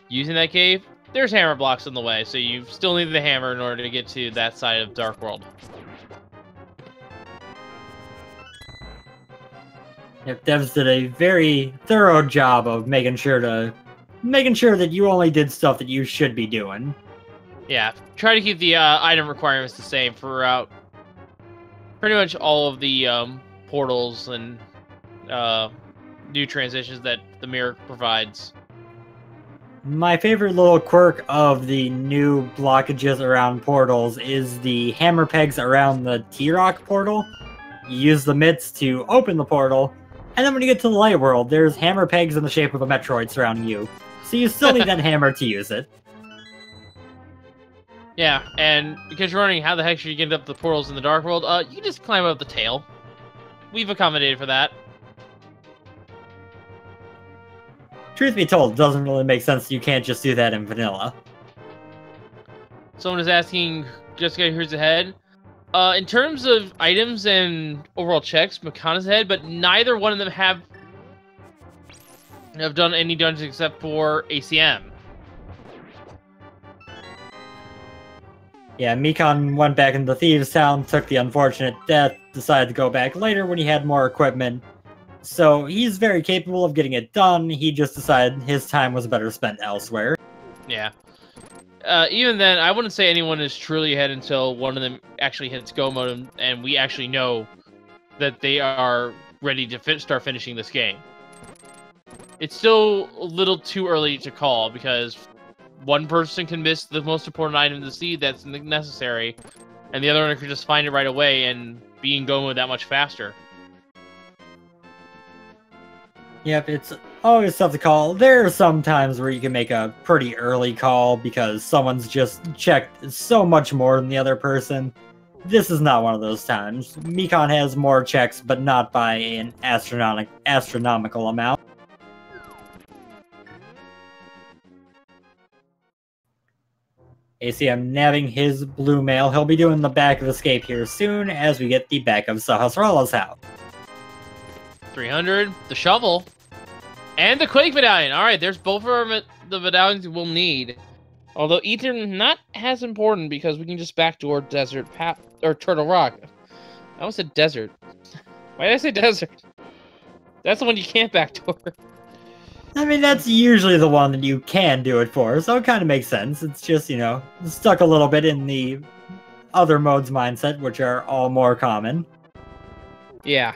using that cave, there's hammer blocks in the way, so you still need the hammer in order to get to that side of Dark World. Yep, Devs did a very thorough job of making sure that you only did stuff that you should be doing. Yeah, try to keep the item requirements the same throughout pretty much all of the portals and new transitions that the mirror provides. My favorite little quirk of the new blockages around portals is the hammer pegs around the T-Rock portal. You use the mitts to open the portal, and then when you get to the light world, there's hammer pegs in the shape of a Metroid surrounding you. So you still need that hammer to use it. Yeah, and because you're wondering how the heck should you get up the portals in the Dark World, you can just climb up the tail. We've accommodated for that. Truth be told, it doesn't really make sense you can't just do that in vanilla. Someone is asking, Jessica, here's ahead. In terms of items and overall checks, Mikan is ahead, but neither one of them have done any dungeons except for ACM. Yeah, Mikan went back into Thieves' Town, took the unfortunate death, decided to go back later when he had more equipment. So he's very capable of getting it done, he just decided his time was better spent elsewhere. Yeah. Even then, I wouldn't say anyone is truly ahead until one of them actually hits go mode, and we actually know that they are ready to start finishing this game. It's still a little too early to call because one person can miss the most important item to see that's necessary, and the other one can just find it right away and being going with that much faster. Yep, it's always tough to call. There are some times where you can make a pretty early call because someone's just checked so much more than the other person. This is not one of those times. Mikan has more checks, but not by an astronomical amount. ACM nabbing his blue mail. He'll be doing the back of escape here soon as we get the back of Sahasrara's house. 300, the shovel, and the Quake Medallion. Alright, there's both of the medallions we'll need. Although Ether not as important because we can just backdoor Desert or Turtle Rock. I almost said desert. Why did I say desert? That's the one you can't backdoor. I mean, that's usually the one that you can do it for, so it kind of makes sense. It's just, you know, stuck a little bit in the other modes mindset, which are all more common. Yeah.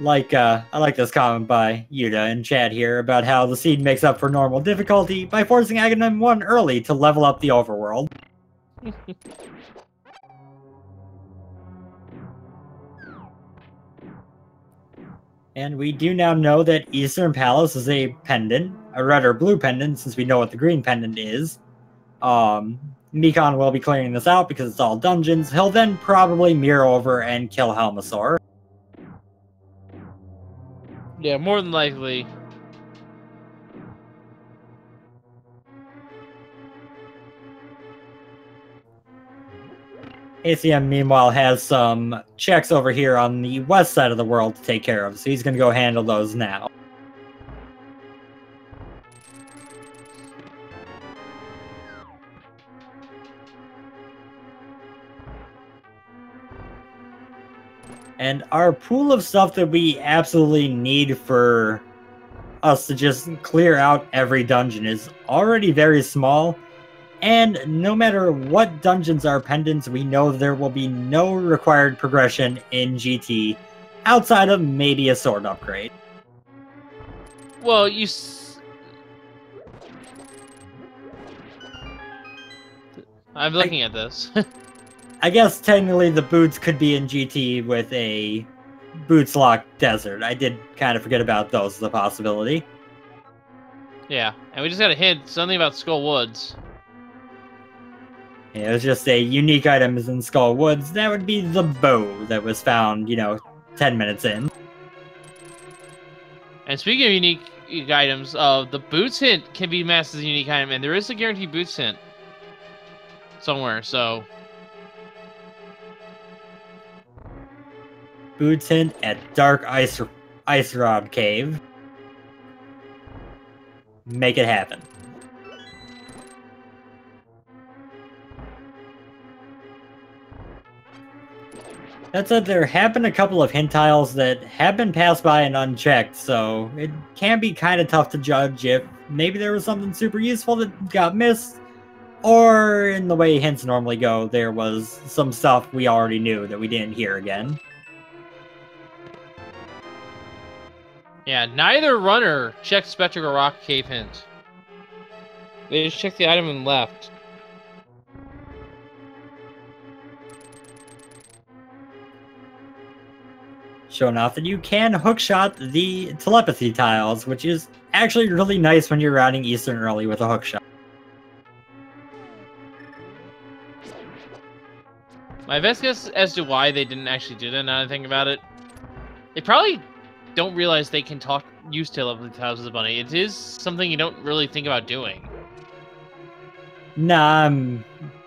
I like this comment by Yuda in chat here about how the seed makes up for normal difficulty by forcing Acmlm 1 early to level up the overworld. And we do now know that Eastern Palace is a pendant, a red or blue pendant, since we know what the green pendant is. Mikan will be clearing this out because it's all dungeons. He'll then probably mirror over and kill Helmasaur. Yeah, more than likely. ACM, meanwhile, has some checks over here on the west side of the world to take care of, so he's going to go handle those now. And our pool of stuff that we absolutely need for us to just clear out every dungeon is already very small. And no matter what dungeons are pendants, we know there will be no required progression in GT outside of maybe a sword upgrade. Well, I'm looking at this. I guess technically the boots could be in GT with a boots lock desert. I did kind of forget about those as a possibility. Yeah, and we just got a hint, something about Skull Woods. Yeah, it was just a unique item is in Skull Woods. That would be the bow that was found, 10 minutes in. And speaking of unique items, the boots hint can be masked as a unique item, and there is a guaranteed boots hint somewhere, so... Boots hint at Dark Ice Rod Cave. Make it happen. That said, there have been a couple of hint tiles that have been passed by and unchecked, so it can be kind of tough to judge if maybe there was something super useful that got missed, or in the way hints normally go, there was some stuff we already knew that we didn't hear again. Yeah, neither runner checked Spectral Rock Cave hint. They just checked the item and left. Showing off that you can hookshot the telepathy tiles, which is actually really nice when you're routing Eastern early with a hookshot. My best guess as to why they didn't actually do that, now that I think about it, they probably don't realize they can use telepathy tiles as a bunny. It is something you don't really think about doing. Nah,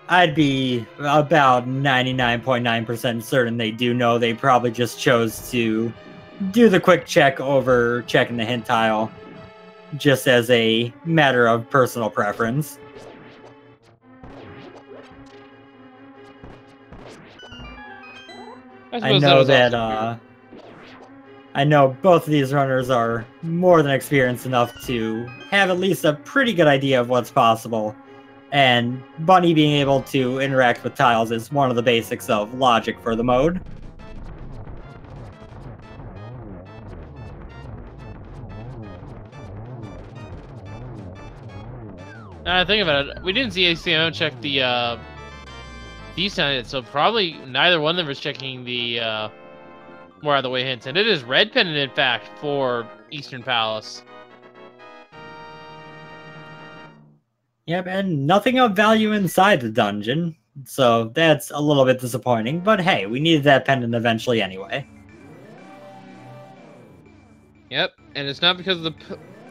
I'd be about 99.9% certain they do know. They probably just chose to do the quick check over checking the hint tile, just as a matter of personal preference. I know that I know both of these runners are more than experienced enough to have at least a pretty good idea of what's possible. And Bunny being able to interact with tiles is one of the basics of logic for the mode. Now I think about it, we didn't see ACMM check the these on it, so probably neither one of them is checking the more out of the way hints. And it is red pendant, in fact, for Eastern Palace. Yep, and nothing of value inside the dungeon, so that's a little bit disappointing, but hey, we needed that pendant eventually anyway. Yep, and it's not because of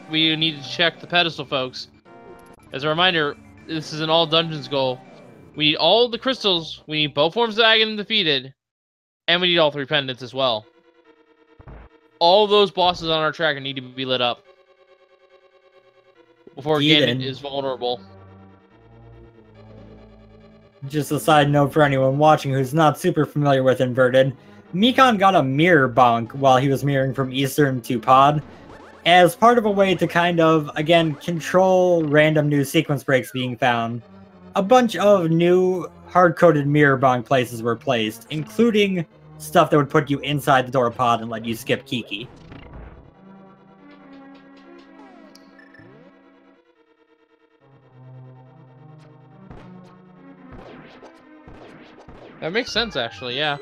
we need to check the pedestal, folks. As a reminder, this is an all dungeons goal. We need all the crystals, we need both forms of Aghanim defeated, and we need all 3 pendants as well. All those bosses on our tracker need to be lit up before Ganon is vulnerable. Just a side note for anyone watching who's not super familiar with Inverted, Mikan got a mirror bonk while he was mirroring from Eastern to Pod, as part of a way to kind of, again, control random new sequence breaks being found. A bunch of new hard-coded mirror bonk places were placed, including stuff that would put you inside the door of Pod and let you skip Kiki. That makes sense, actually, yeah.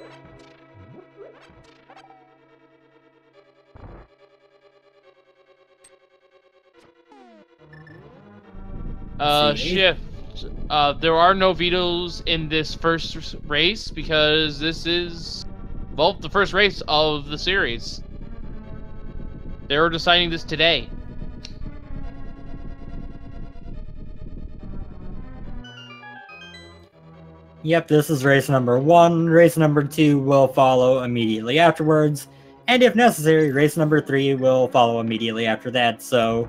Shift. There are no vetoes in this first race because this is, well, the first race of the series. They're deciding this today. Yep, this is race number 1. Race number 2 will follow immediately afterwards. And if necessary, race number 3 will follow immediately after that. So,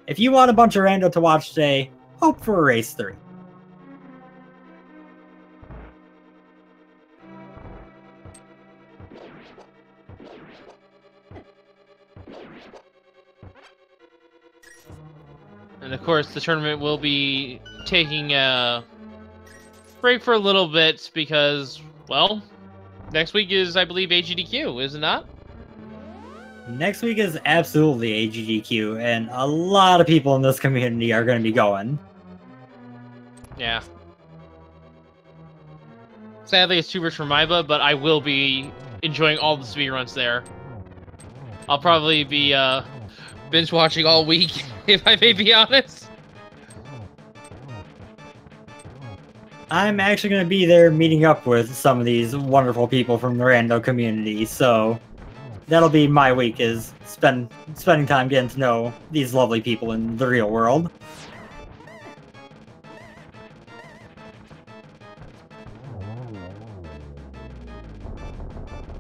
if you want a bunch of rando to watch today, hope for race 3. And of course, the tournament will be taking a break for a little bit because, well, next week is, I believe, AGDQ, is it not? Next week is absolutely AGDQ, and a lot of people in this community are going to be going. Yeah. Sadly, it's too rich for my blood, but I will be enjoying all the speedruns there. I'll probably be binge watching all week, if I may be honest. I'm actually going to be there meeting up with some of these wonderful people from the rando community, so that'll be my week, is spending time getting to know these lovely people in the real world.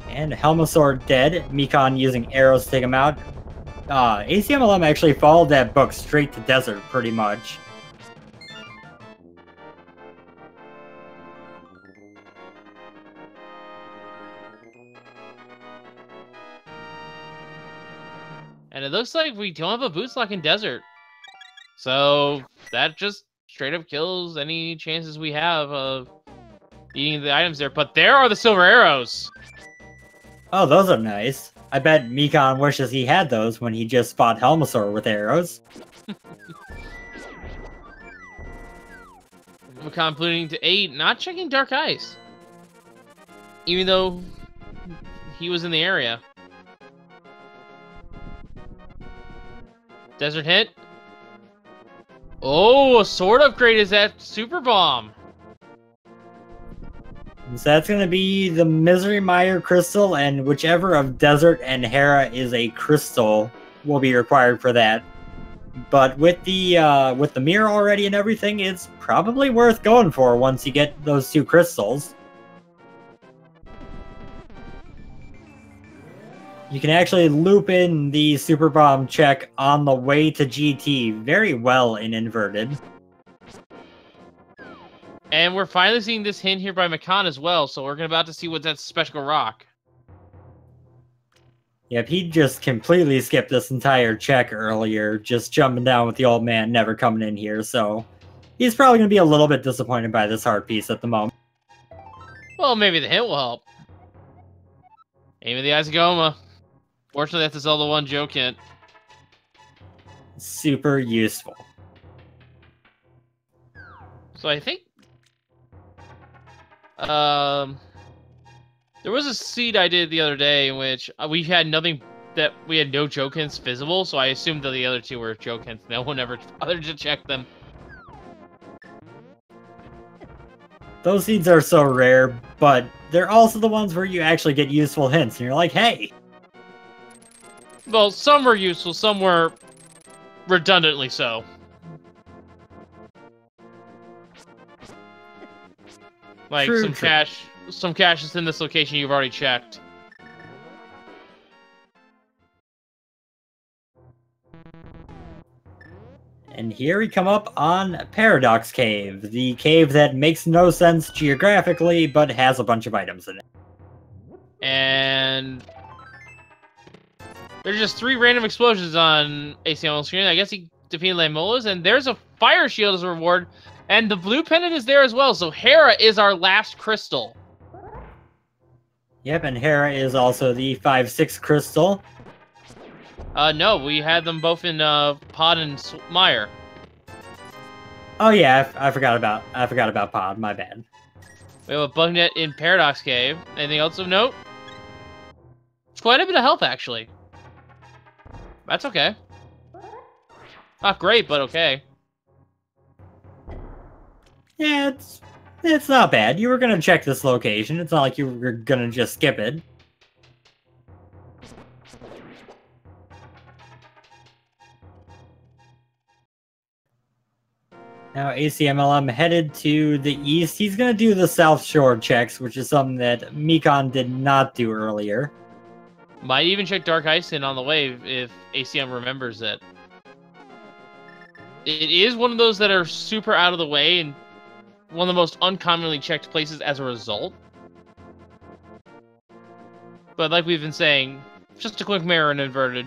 And Helmasaur dead, Mikan using arrows to take him out. Acmlm actually followed that book straight to desert, pretty much. And it looks like we don't have a boots lock in desert. So that just straight up kills any chances we have of eating the items there. But there are the silver arrows. Oh, those are nice. I bet Mikan wishes he had those when he just fought Helmasaur with arrows. Mikan polluting to 8, not checking Dark Eyes. Even though he was in the area. Desert hit. Oh, a sword upgrade is that Super Bomb. So that's going to be the Misery Mire Crystal, and whichever of Desert and Hera is a crystal will be required for that. But with the mirror already and everything, it's probably worth going for once you get those 2 crystals. You can actually loop in the Super Bomb check on the way to GT very well in Inverted. And we're finally seeing this hint here by Mikan as well, so we're about to see what's that special rock. Yep, he just completely skipped this entire check earlier, just jumping down with the old man, never coming in here, so he's probably going to be a little bit disappointed by this heart piece at the moment. Well, maybe the hint will help. Aim of the Izagoma. Fortunately, that's a Zelda 1 joke hint. Super useful. So I think... there was a seed I did the other day in which we had nothing... that we had no joke hints visible, so I assumed that the other two were joke hints. No one ever bothered to check them. Those seeds are so rare, but they're also the ones where you actually get useful hints, and you're like, hey! Well, some were useful, some were redundantly so. Like, True. some cash is in this location you've already checked. And here we come up on Paradox Cave, the cave that makes no sense geographically, but has a bunch of items in it. And there's just 3 random explosions on ACML screen. I guess he defeated Lamola's, and there's a fire shield as a reward, and the blue pendant is there as well, so Hera is our last crystal. Yep, and Hera is also the 5-6 crystal. No, we had them both in Pod and Meyer. Oh yeah, I forgot about Pod. My bad. We have a bug net in Paradox Cave. Anything else of note? It's quite a bit of health, actually. That's okay. Not great, but okay. Yeah, it's not bad. You were gonna check this location. It's not like you were gonna just skip it. Now ACMLM headed to the east. He's going to do the South Shore checks, which is something that Mikan did not do earlier. Might even check Dark Ice in on the way if ACM remembers it. It is one of those that are super out of the way and one of the most uncommonly checked places as a result. But like we've been saying, just a quick mirror and inverted.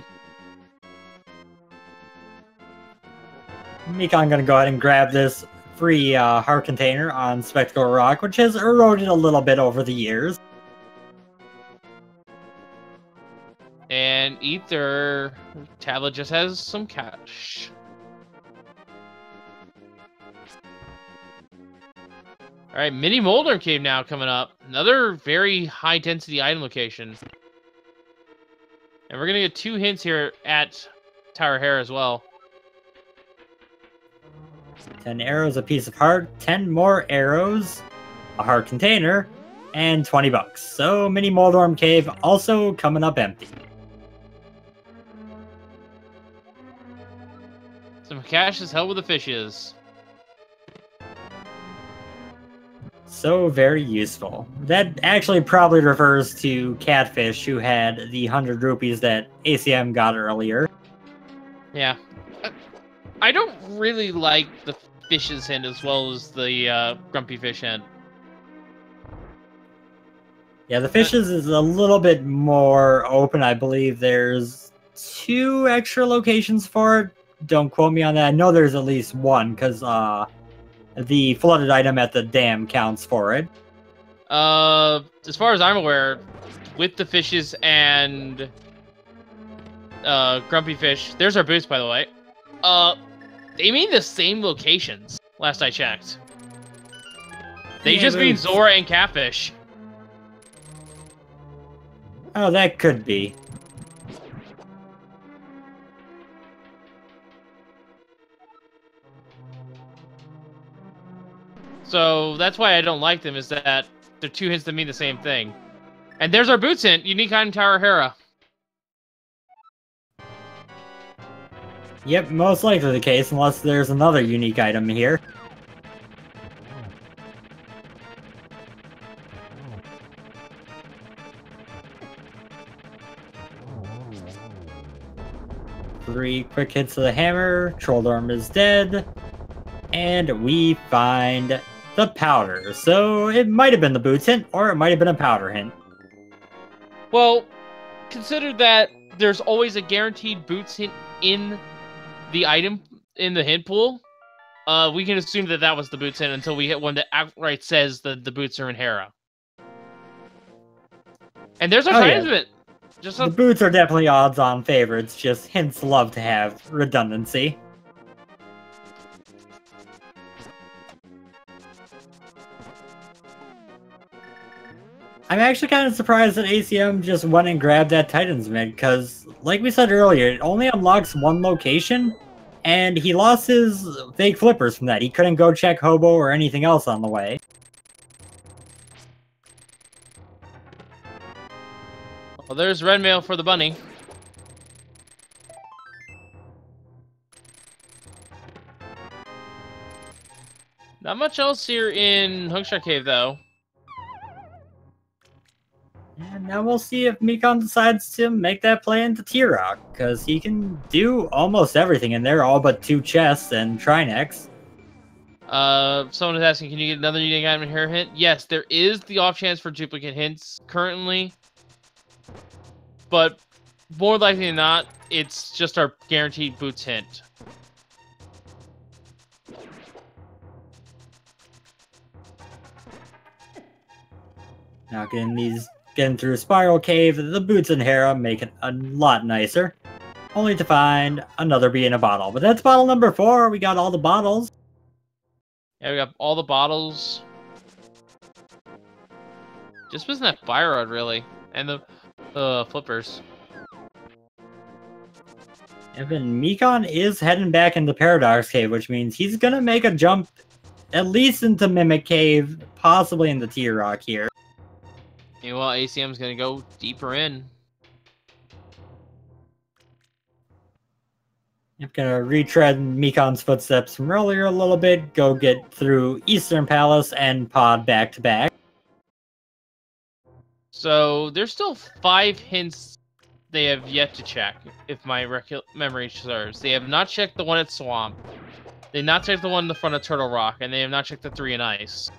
Mikan gonna go ahead and grab this free heart container on Spectacle Rock, which has eroded a little bit over the years. And Ether tablet just has some cash. Alright, Mini Molder Cave now coming up. Another very high density item location. And we're gonna get 2 hints here at Tower Hera as well. 10 arrows, a piece of heart, 10 more arrows, a heart container, and 20 bucks. So, Mini Moldorm Cave also coming up empty. Some cash is held with the fishes. So very useful. That actually probably refers to Catfish, who had the 100 rupees that ACM got earlier. Yeah. I don't really like the fish's hint as well as the grumpy fish hint. Yeah, the fishes is a little bit more open. I believe there's 2 extra locations for it. Don't quote me on that. I know there's at least 1, because the flooded item at the dam counts for it. As far as I'm aware, with the fishes and grumpy fish, there's our boots, by the way. They mean the same locations, last I checked. They just mean Zora and Catfish. Oh, that could be. So that's why I don't like them, is that they're 2 hints that mean the same thing. And there's our boots hint, unique item Tower Hera. Yep, most likely the case, unless there's another unique item here. Three quick hits of the hammer, Trolldorm is dead, and we find the powder. So it might have been the boots hint, or it might have been a powder hint. Well, consider that there's always a guaranteed boots hint in the item, in the hint pool. we can assume that that was the boots hint until we hit one that outright says that the boots are in Hera. And there's our Titans event. Just the boots are definitely odds-on favorites. Just hints love to have redundancy. I'm actually kind of surprised that ACM just went and grabbed that Titans mid, because, like we said earlier, it only unlocks one location, and he lost his fake flippers from that. He couldn't go check Hobo or anything else on the way. Well, there's red mail for the bunny. Not much else here in Hookshot Cave, though. And now we'll see if Mikan decides to make that play into T-Rock, because he can do almost everything in there, all but 2 chests and Trinex. Someone is asking, can you get another unique item here hint? Yes, there is the off chance for duplicate hints currently. But more likely than not, it's just our guaranteed boots hint. Now getting through Spiral Cave, the boots in Hera make it a lot nicer. Only to find another bee in a bottle. But that's bottle number 4. We got all the bottles. Yeah, we got all the bottles. Just missing that fire rod, really. And the flippers. And then Mikan is heading back into Paradox Cave, which means he's gonna make a jump at least into Mimic Cave, possibly into T-Rock here. Meanwhile, ACM's gonna go deeper in. I'm gonna retread Mikan's footsteps from earlier a little bit, go get through Eastern Palace and pod back to back. So there's still 5 hints they have yet to check, if my memory serves. They have not checked the one at Swamp. They have not checked the one in the front of Turtle Rock, and they have not checked the 3 in Ice.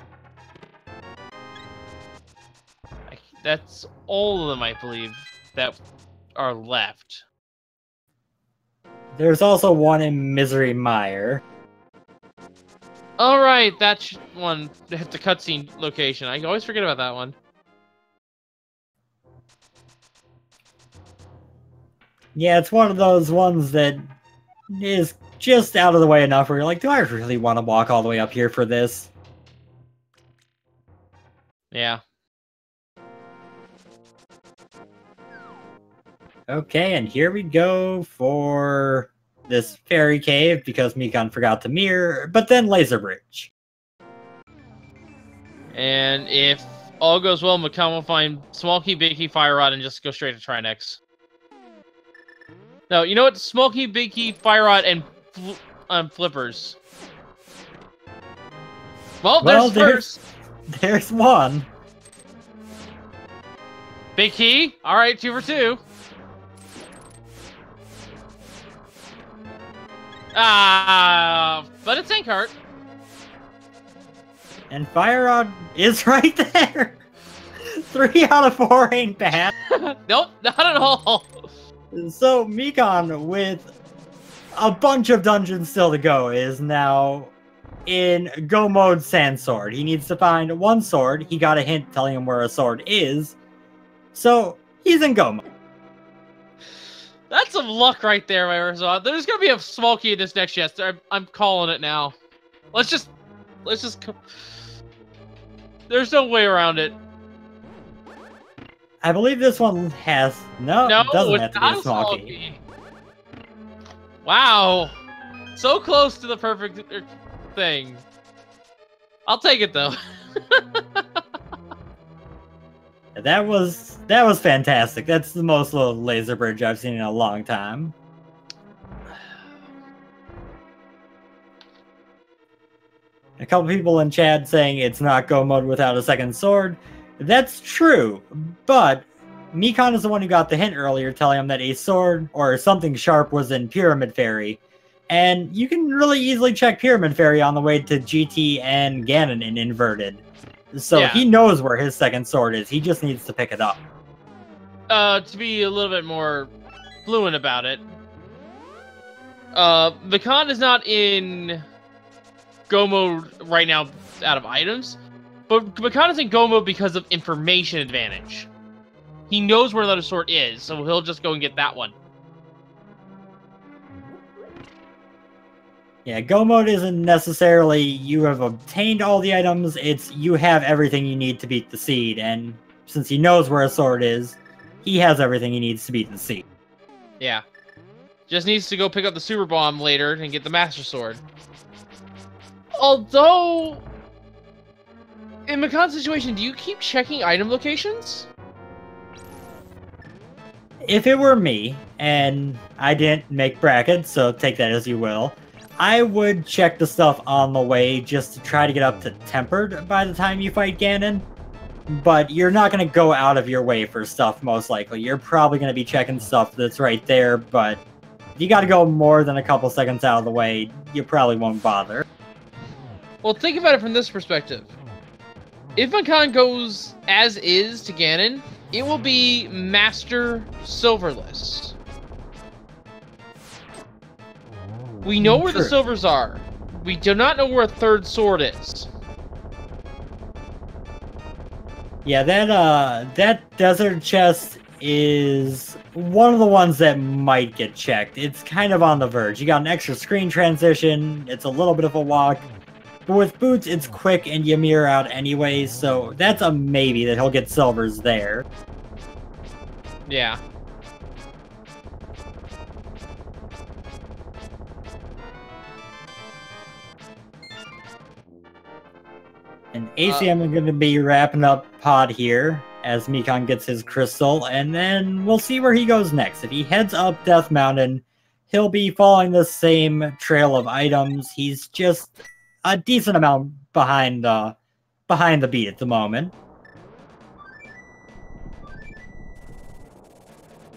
That's all of them, I believe, that are left. There's also one in Misery Mire. Alright, that's one. The cutscene location. I always forget about that one. Yeah, it's one of those ones that is just out of the way enough where you're like, do I really want to walk all the way up here for this? Yeah. Okay, and here we go for this fairy cave because Mikan forgot to mirror, but then Laser Bridge. And if all goes well, Mikan will find Small Key, Big Key, Fire Rod, and just go straight to Trinex. No, you know what? Small Key, Big Key, Fire Rod, and flippers. Well, there's one. Big Key. All right, 2 for 2. But it's Inkheart. And Fire Rod is right there. 3 out of 4 ain't bad. Nope, not at all. So Mikan, with a bunch of dungeons still to go, is now in Go Mode Sand Sword. He needs to find 1 sword. He got a hint telling him where a sword is. So he's in Go Mode. That's some luck right there, Arizona. There's gonna be a small key in this next chest. I'm calling it now. Let's just. There's no way around it. I believe this one has no. It doesn't have to be a small key. Wow, so close to the perfect thing. I'll take it though. That was fantastic. That's the most little laser bridge I've seen in a long time. A couple people in chat saying it's not Go Mode without a second sword. That's true, but Mikan is the one who got the hint earlier telling him that a sword or something sharp was in Pyramid Fairy. And you can really easily check Pyramid Fairy on the way to GT and Ganon in Inverted. So yeah. He knows where his second sword is. He just needs to pick it up. To be a little bit more fluent about it, Mikan is not in go mode right now out of items, but Mikan is in go mode because of information advantage. He knows where another sword is, so he'll just go and get that one. Yeah, go mode isn't necessarily you have obtained all the items, it's you have everything you need to beat the seed, and since he knows where a sword is, he has everything he needs to beat the seed. Yeah. Just needs to go pick up the super bomb later and get the master sword. Although, in Mikan's situation, do you keep checking item locations? If it were me, and I didn't make brackets, so take that as you will, I would check the stuff on the way just to try to get up to Tempered by the time you fight Ganon. But you're not going to go out of your way for stuff, most likely. You're probably going to be checking stuff that's right there, but if you got to go more than a couple seconds out of the way, you probably won't bother. Well, think about it from this perspective. If Mikan goes as is to Ganon, it will be Master Silverless. We know where the silvers are. We do not know where a third sword is. Yeah, that desert chest is one of the ones that might get checked. It's kind of on the verge. You got an extra screen transition. It's a little bit of a walk. But with boots, it's quick and you mirror out anyway, so that's a maybe that he'll get silvers there. Yeah. And ACM is going to be wrapping up Pod here as Mikan gets his crystal, and then we'll see where he goes next. If he heads up Death Mountain, he'll be following the same trail of items. He's just a decent amount behind the beat at the moment.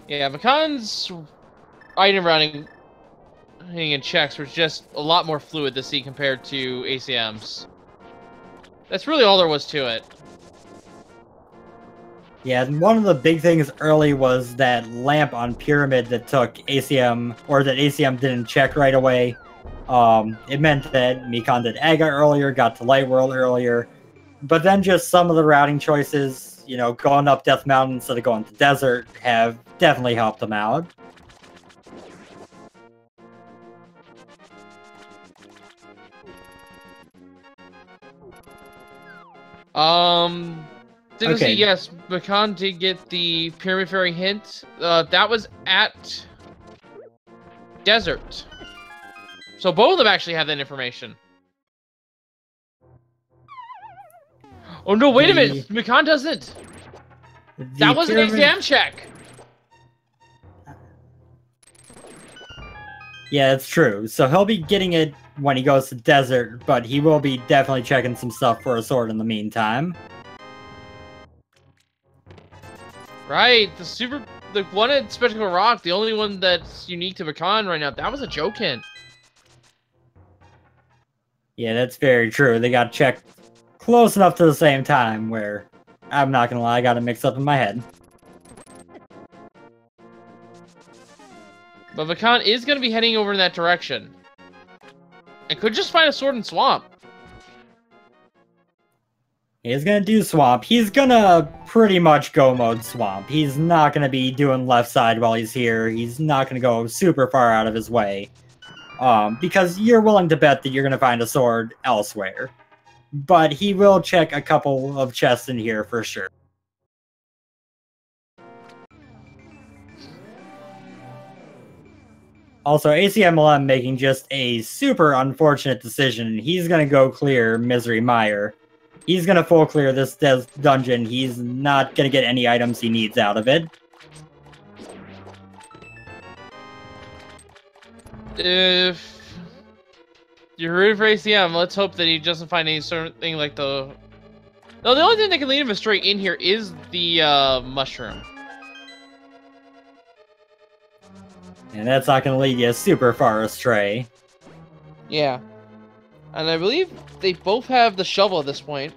Yeah, Mikan's item routing and checks was just a lot more fluid to see compared to ACM's. That's really all there was to it. Yeah, and one of the big things early was that lamp on Pyramid that took ACM, or that ACM didn't check right away. It meant that Mikan did Aga earlier, got to Light World earlier, but then just some of the routing choices, you know, going up Death Mountain instead of going to Desert, have definitely helped him out. Didn't see, yes, Mikan did get the Pyramid Fairy hint. That was at Desert. So both of them actually have that information. Oh no, wait a minute! Mikan doesn't! That was an exam check! Yeah, it's true. So he'll be getting it when he goes to Desert, but he will be definitely checking some stuff for a sword in the meantime. Right, the one at Spectacle Rock, the only one that's unique to Mikan right now, that was a joke hint. Yeah, that's very true. They got checked close enough to the same time where, I'm not gonna lie, I got it mixed up in my head. But Mikan is going to be heading over in that direction. And could just find a sword in Swamp. He's gonna do Swamp. He's gonna pretty much go mode Swamp. He's not gonna be doing left side while he's here. He's not gonna go super far out of his way. Because you're willing to bet that you're gonna find a sword elsewhere. But he will check a couple of chests in here for sure. Also, Acmlm making just a super unfortunate decision. He's gonna go clear Misery Mire. He's gonna full clear this dungeon. He's not gonna get any items he needs out of it. If you're rooting for ACM, let's hope that he doesn't find any sort of thing like the... No, the only thing that can lead him astray in here is the mushroom. And that's not gonna lead you super far astray. Yeah. And I believe they both have the shovel at this point.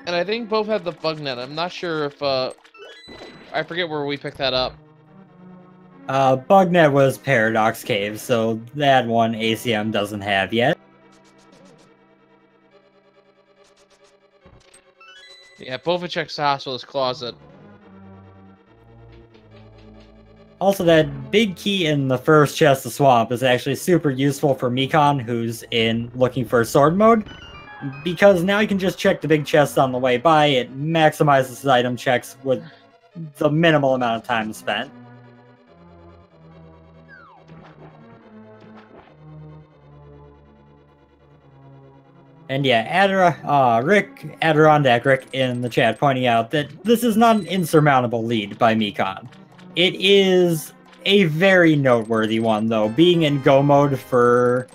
And I think both have the bug net. I'm not sure if, I forget where we picked that up. Bugnet was Paradox Cave, so that one ACM doesn't have yet. Yeah, Bova checks the hospital's closet. Also, that big key in the first chest of Swamp is actually super useful for Mikan, who's in looking for sword mode, because now he can just check the big chest on the way by. It maximizes his item checks with the minimal amount of time spent. And yeah, Adirondack Rick in the chat pointing out that this is not an insurmountable lead by Mikan. It is a very noteworthy one, though. Being in Go mode for,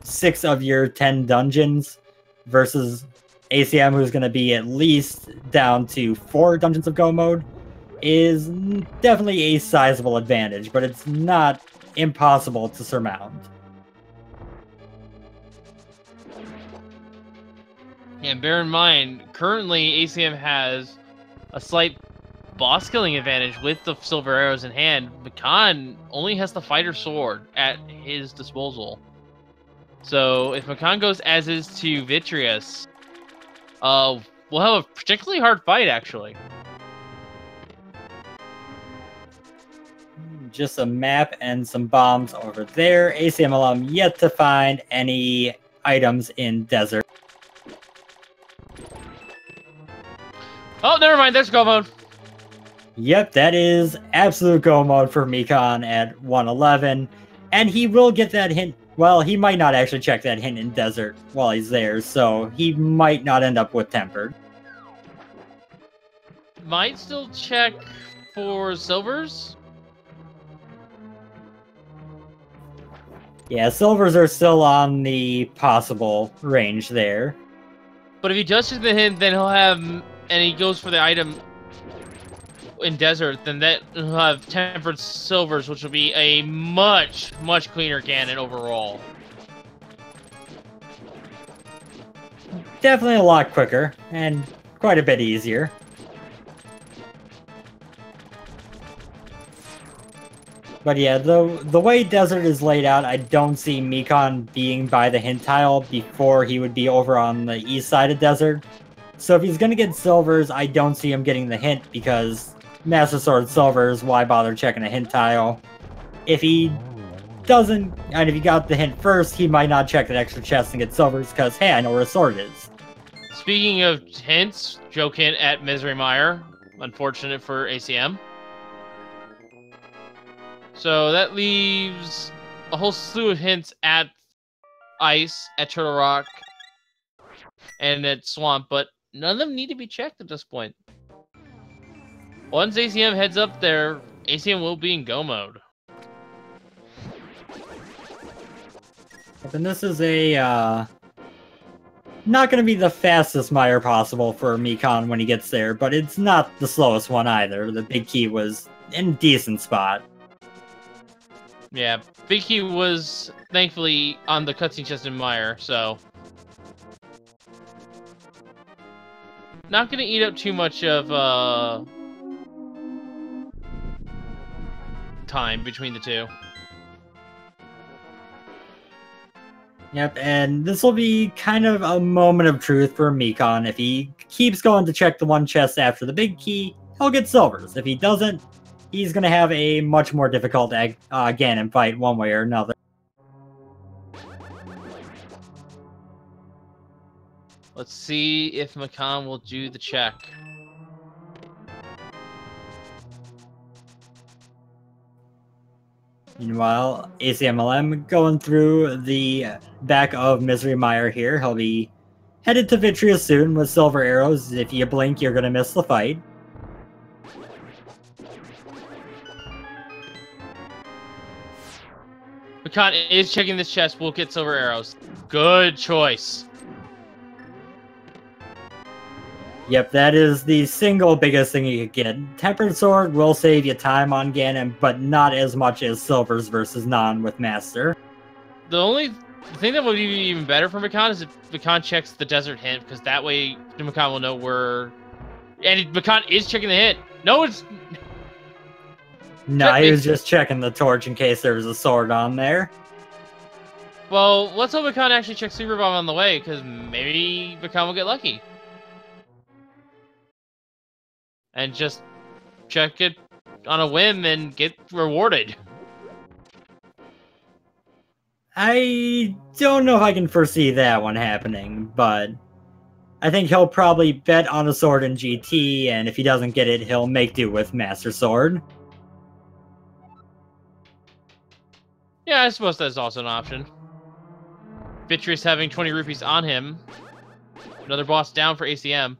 6 of your 10 dungeons versus ACM, who's going to be at least down to 4 dungeons of Go mode, is definitely a sizable advantage, but it's not impossible to surmount. And bear in mind, currently ACM has a slight boss killing advantage with the silver arrows in hand. Mikan only has the fighter sword at his disposal. So if Mikan goes as is to Vitreous, we'll have a particularly hard fight, actually. Just a map and some bombs over there. Acmlm yet to find any items in desert. Oh, never mind. There's Go mode. Yep, that is absolute Go mode for Mikan at 111. And he will get that hint. Well, he might not actually check that hint in desert while he's there, so he might not end up with Tempered. Might still check for silvers. Yeah, silvers are still on the possible range there. But if he does check the hint, then he'll have, and he goes for the item in desert, then that he'll have tempered silvers, which will be a much cleaner cannon overall. Definitely a lot quicker and quite a bit easier. But yeah, the way desert is laid out, I don't see Mikan being by the hint tile before he would be over on the east side of desert. So if he's going to get silvers, I don't see him getting the hint because Master Sword silvers, why bother checking a hint tile? If he doesn't, and if he got the hint first, he might not check that extra chest and get silvers because, hey, I know where a sword is. Speaking of hints, joke hint at Misery Mire. Unfortunate for ACM. So that leaves a whole slew of hints at Ice, at Turtle Rock, and at Swamp, but none of them need to be checked at this point. Once ACM heads up there, ACM will be in Go mode. And this is a, not going to be the fastest mire possible for Mikan when he gets there, but it's not the slowest one either. The big key was in a decent spot. Yeah, Big Key was thankfully on the cutscene chest in Mire, so not gonna eat up too much of time between the two. Yep, and this will be kind of a moment of truth for Mikan. If he keeps going to check the one chest after the big key, he'll get silvers. If he doesn't, he's going to have a much more difficult Ganon fight one way or another. Let's see if Mikan will do the check. Meanwhile, Acmlm going through the back of Misery Mire here. He'll be headed to Vitreous soon with silver arrows. If you blink, you're going to miss the fight. Mikan is checking this chest. We'll get silver arrows. Good choice. Yep, that is the single biggest thing you could get. Tempered Sword will save you time on Ganon, but not as much as Silvers versus Non with Master. The thing that would be even better for Mikan is if Mikan checks the desert hint, because that way Mikan will know where... And Mikan is checking the hint. No, it's... No, he was just checking the torch in case there was a sword on there. Well, let's hope Mikan actually checks Super Bomb on the way, because maybe Mikan will get lucky. And just check it on a whim and get rewarded. I don't know if I can foresee that one happening, but I think he'll probably bet on a sword in GT, and if he doesn't get it, he'll make do with Master Sword. Yeah, I suppose that's also an option. Vitreous having 20 rupees on him. Another boss down for ACM.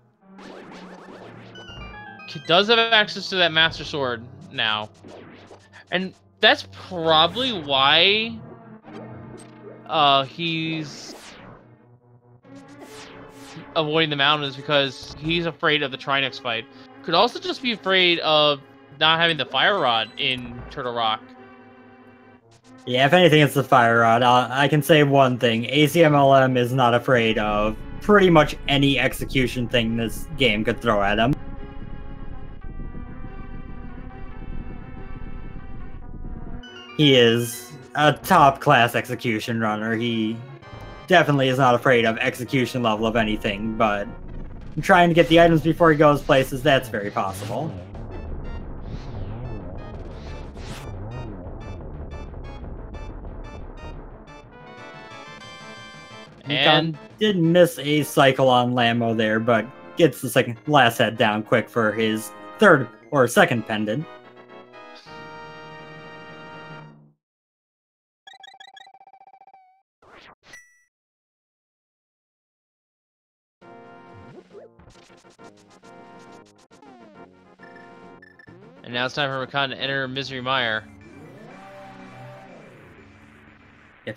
He does have access to that Master Sword now. And that's probably why he's avoiding the mountains, because he's afraid of the Trinex fight. Could also just be afraid of not having the Fire Rod in Turtle Rock. Yeah, if anything, it's the Fire Rod. I can say one thing. Acmlm is not afraid of pretty much any execution thing this game could throw at him. He is a top-class execution runner. He definitely is not afraid of execution level of anything, but trying to get the items before he goes places, that's very possible. And Mikan did miss a cycle on Lambo there, but gets the last head down quick for his second pendant. And now it's time for Mikan to enter Misery Mire.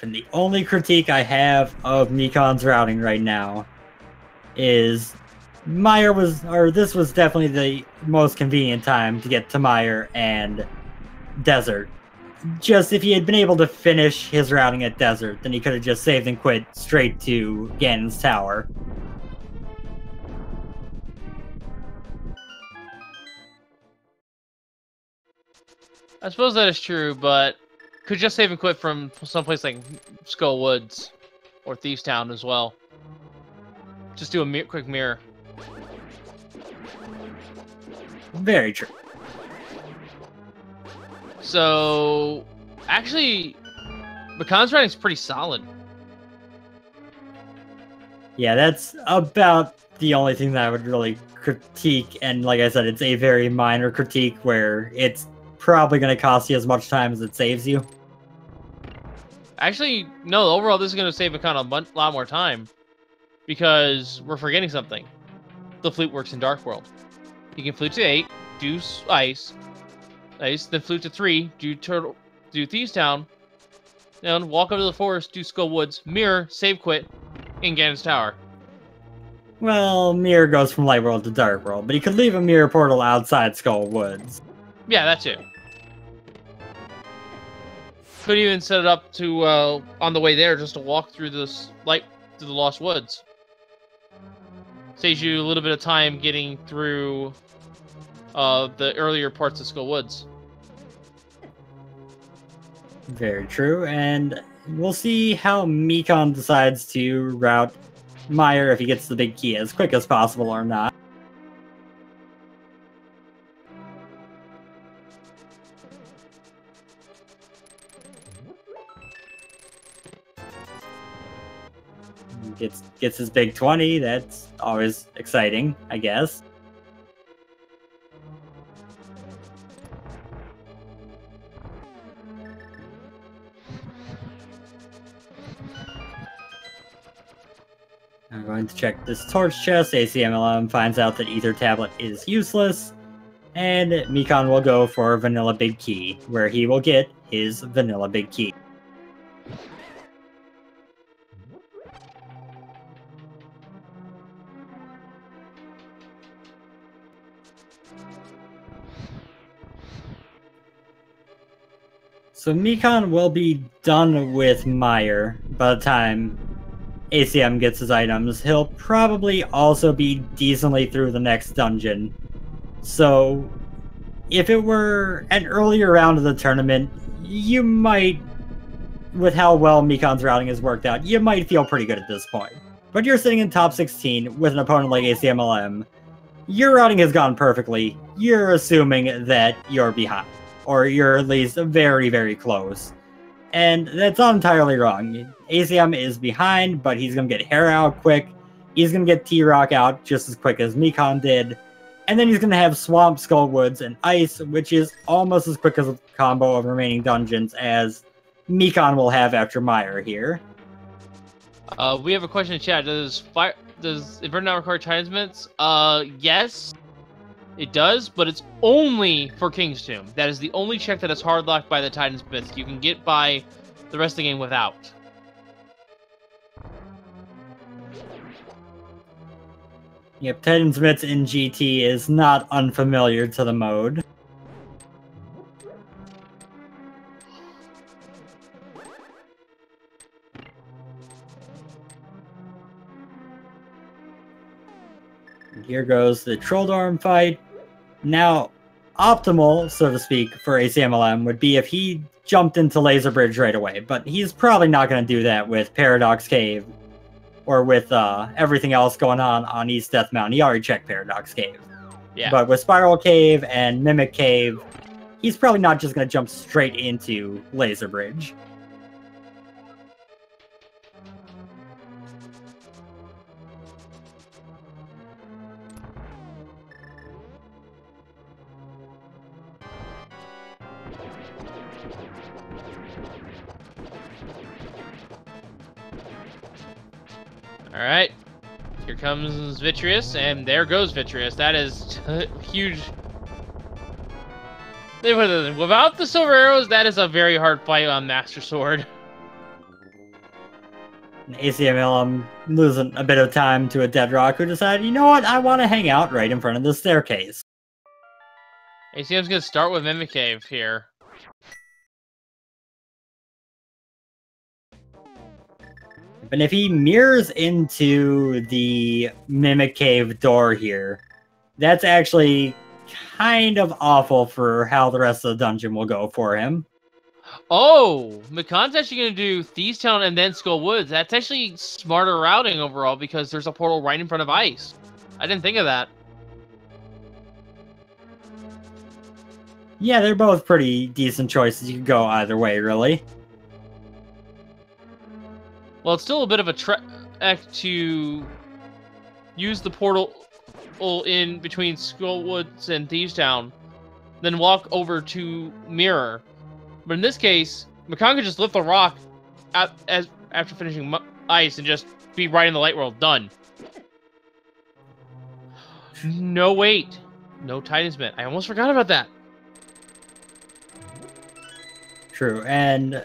And the only critique I have of Mikan's routing right now is this was definitely the most convenient time to get to Mire and Desert. Just if he had been able to finish his routing at Desert, then he could have just saved and quit straight to Ganon's Tower. I suppose that is true, but could just save and quit from someplace like Skull Woods or Thieves Town as well. Just do a quick mirror. Very true. So, actually, Mikan's routing is pretty solid. Yeah, that's about the only thing that I would really critique, and like I said, it's a very minor critique where it's probably going to cost you as much time as it saves you. Actually, no, overall this is going to save Mikan a lot more time, because we're forgetting something. The flute works in Dark World. You can flute to 8, do ice, then flute to 3, do Thieves Town, then walk over to the forest, do Skull Woods, mirror, save quit, in Ganon's Tower. Well, mirror goes from Light World to Dark World, but you could leave a mirror portal outside Skull Woods. Yeah, that too. Could even set it up to on the way there just to walk through the Lost Woods. Saves you a little bit of time getting through the earlier parts of Skull Woods. Very true, and we'll see how Mikan decides to route Mire if he gets the big key as quick as possible or not. Gets his big 20, that's always exciting, I guess. I'm going to check this torch chest. Acmlm finds out that Ether Tablet is useless, and Mikan will go for Vanilla Big Key, where he will get his Vanilla Big Key. So Mikan will be done with Mire by the time ACM gets his items. He'll probably also be decently through the next dungeon. So if it were an earlier round of the tournament, you might, with how well Mikan's routing has worked out, you might feel pretty good at this point. But you're sitting in top 16 with an opponent like Acmlm. Your routing has gone perfectly. You're assuming that you're behind, or you're at least very, very close. And that's not entirely wrong. ACM is behind, but he's going to get Hair out quick. He's going to get T-Rock out just as quick as Mikan did. And then he's going to have Swamp, Skullwoods, and Ice, which is almost as quick as a combo of remaining dungeons as Mikan will have after Meyer here. We have a question in chat. Does Inferno not require Talismans? Yes, it does, but it's only for King's Tomb. That is the only check that is hard locked by the Titan's Myth. You can get by the rest of the game without. Yep, Titan's Myth in GT is not unfamiliar to the mode. Here goes the Trolldorm fight. Now, optimal, so to speak, for Acmlm would be if he jumped into Laser Bridge right away, but he's probably not going to do that with Paradox Cave, or with everything else going on East Death Mountain. He already checked Paradox Cave. Yeah. But with Spiral Cave and Mimic Cave, he's probably not just going to jump straight into Laser Bridge. Alright. Here comes Vitreous, and there goes Vitreous. That is huge. Without the silver arrows, that is a very hard fight on Master Sword. Acmlm losing a bit of time to a Dead Rock who decided, you know what, I want to hang out right in front of the staircase. ACM's going to start with Mimic Cave here. But if he mirrors into the Mimic Cave door here, that's actually kind of awful for how the rest of the dungeon will go for him. Oh, Mikan's actually going to do Thieves Town and then Skull Woods. That's actually smarter routing overall because there's a portal right in front of Ice. I didn't think of that. Yeah, they're both pretty decent choices. You could go either way, really. Well, it's still a bit of a trek to use the portal in between Skullwoods and Thieves Town, then walk over to Mirror. But in this case, Mikan could just lift the rock after finishing Ice and just be right in the light world. Done. No, wait. No Titan's Myth. I almost forgot about that. True, and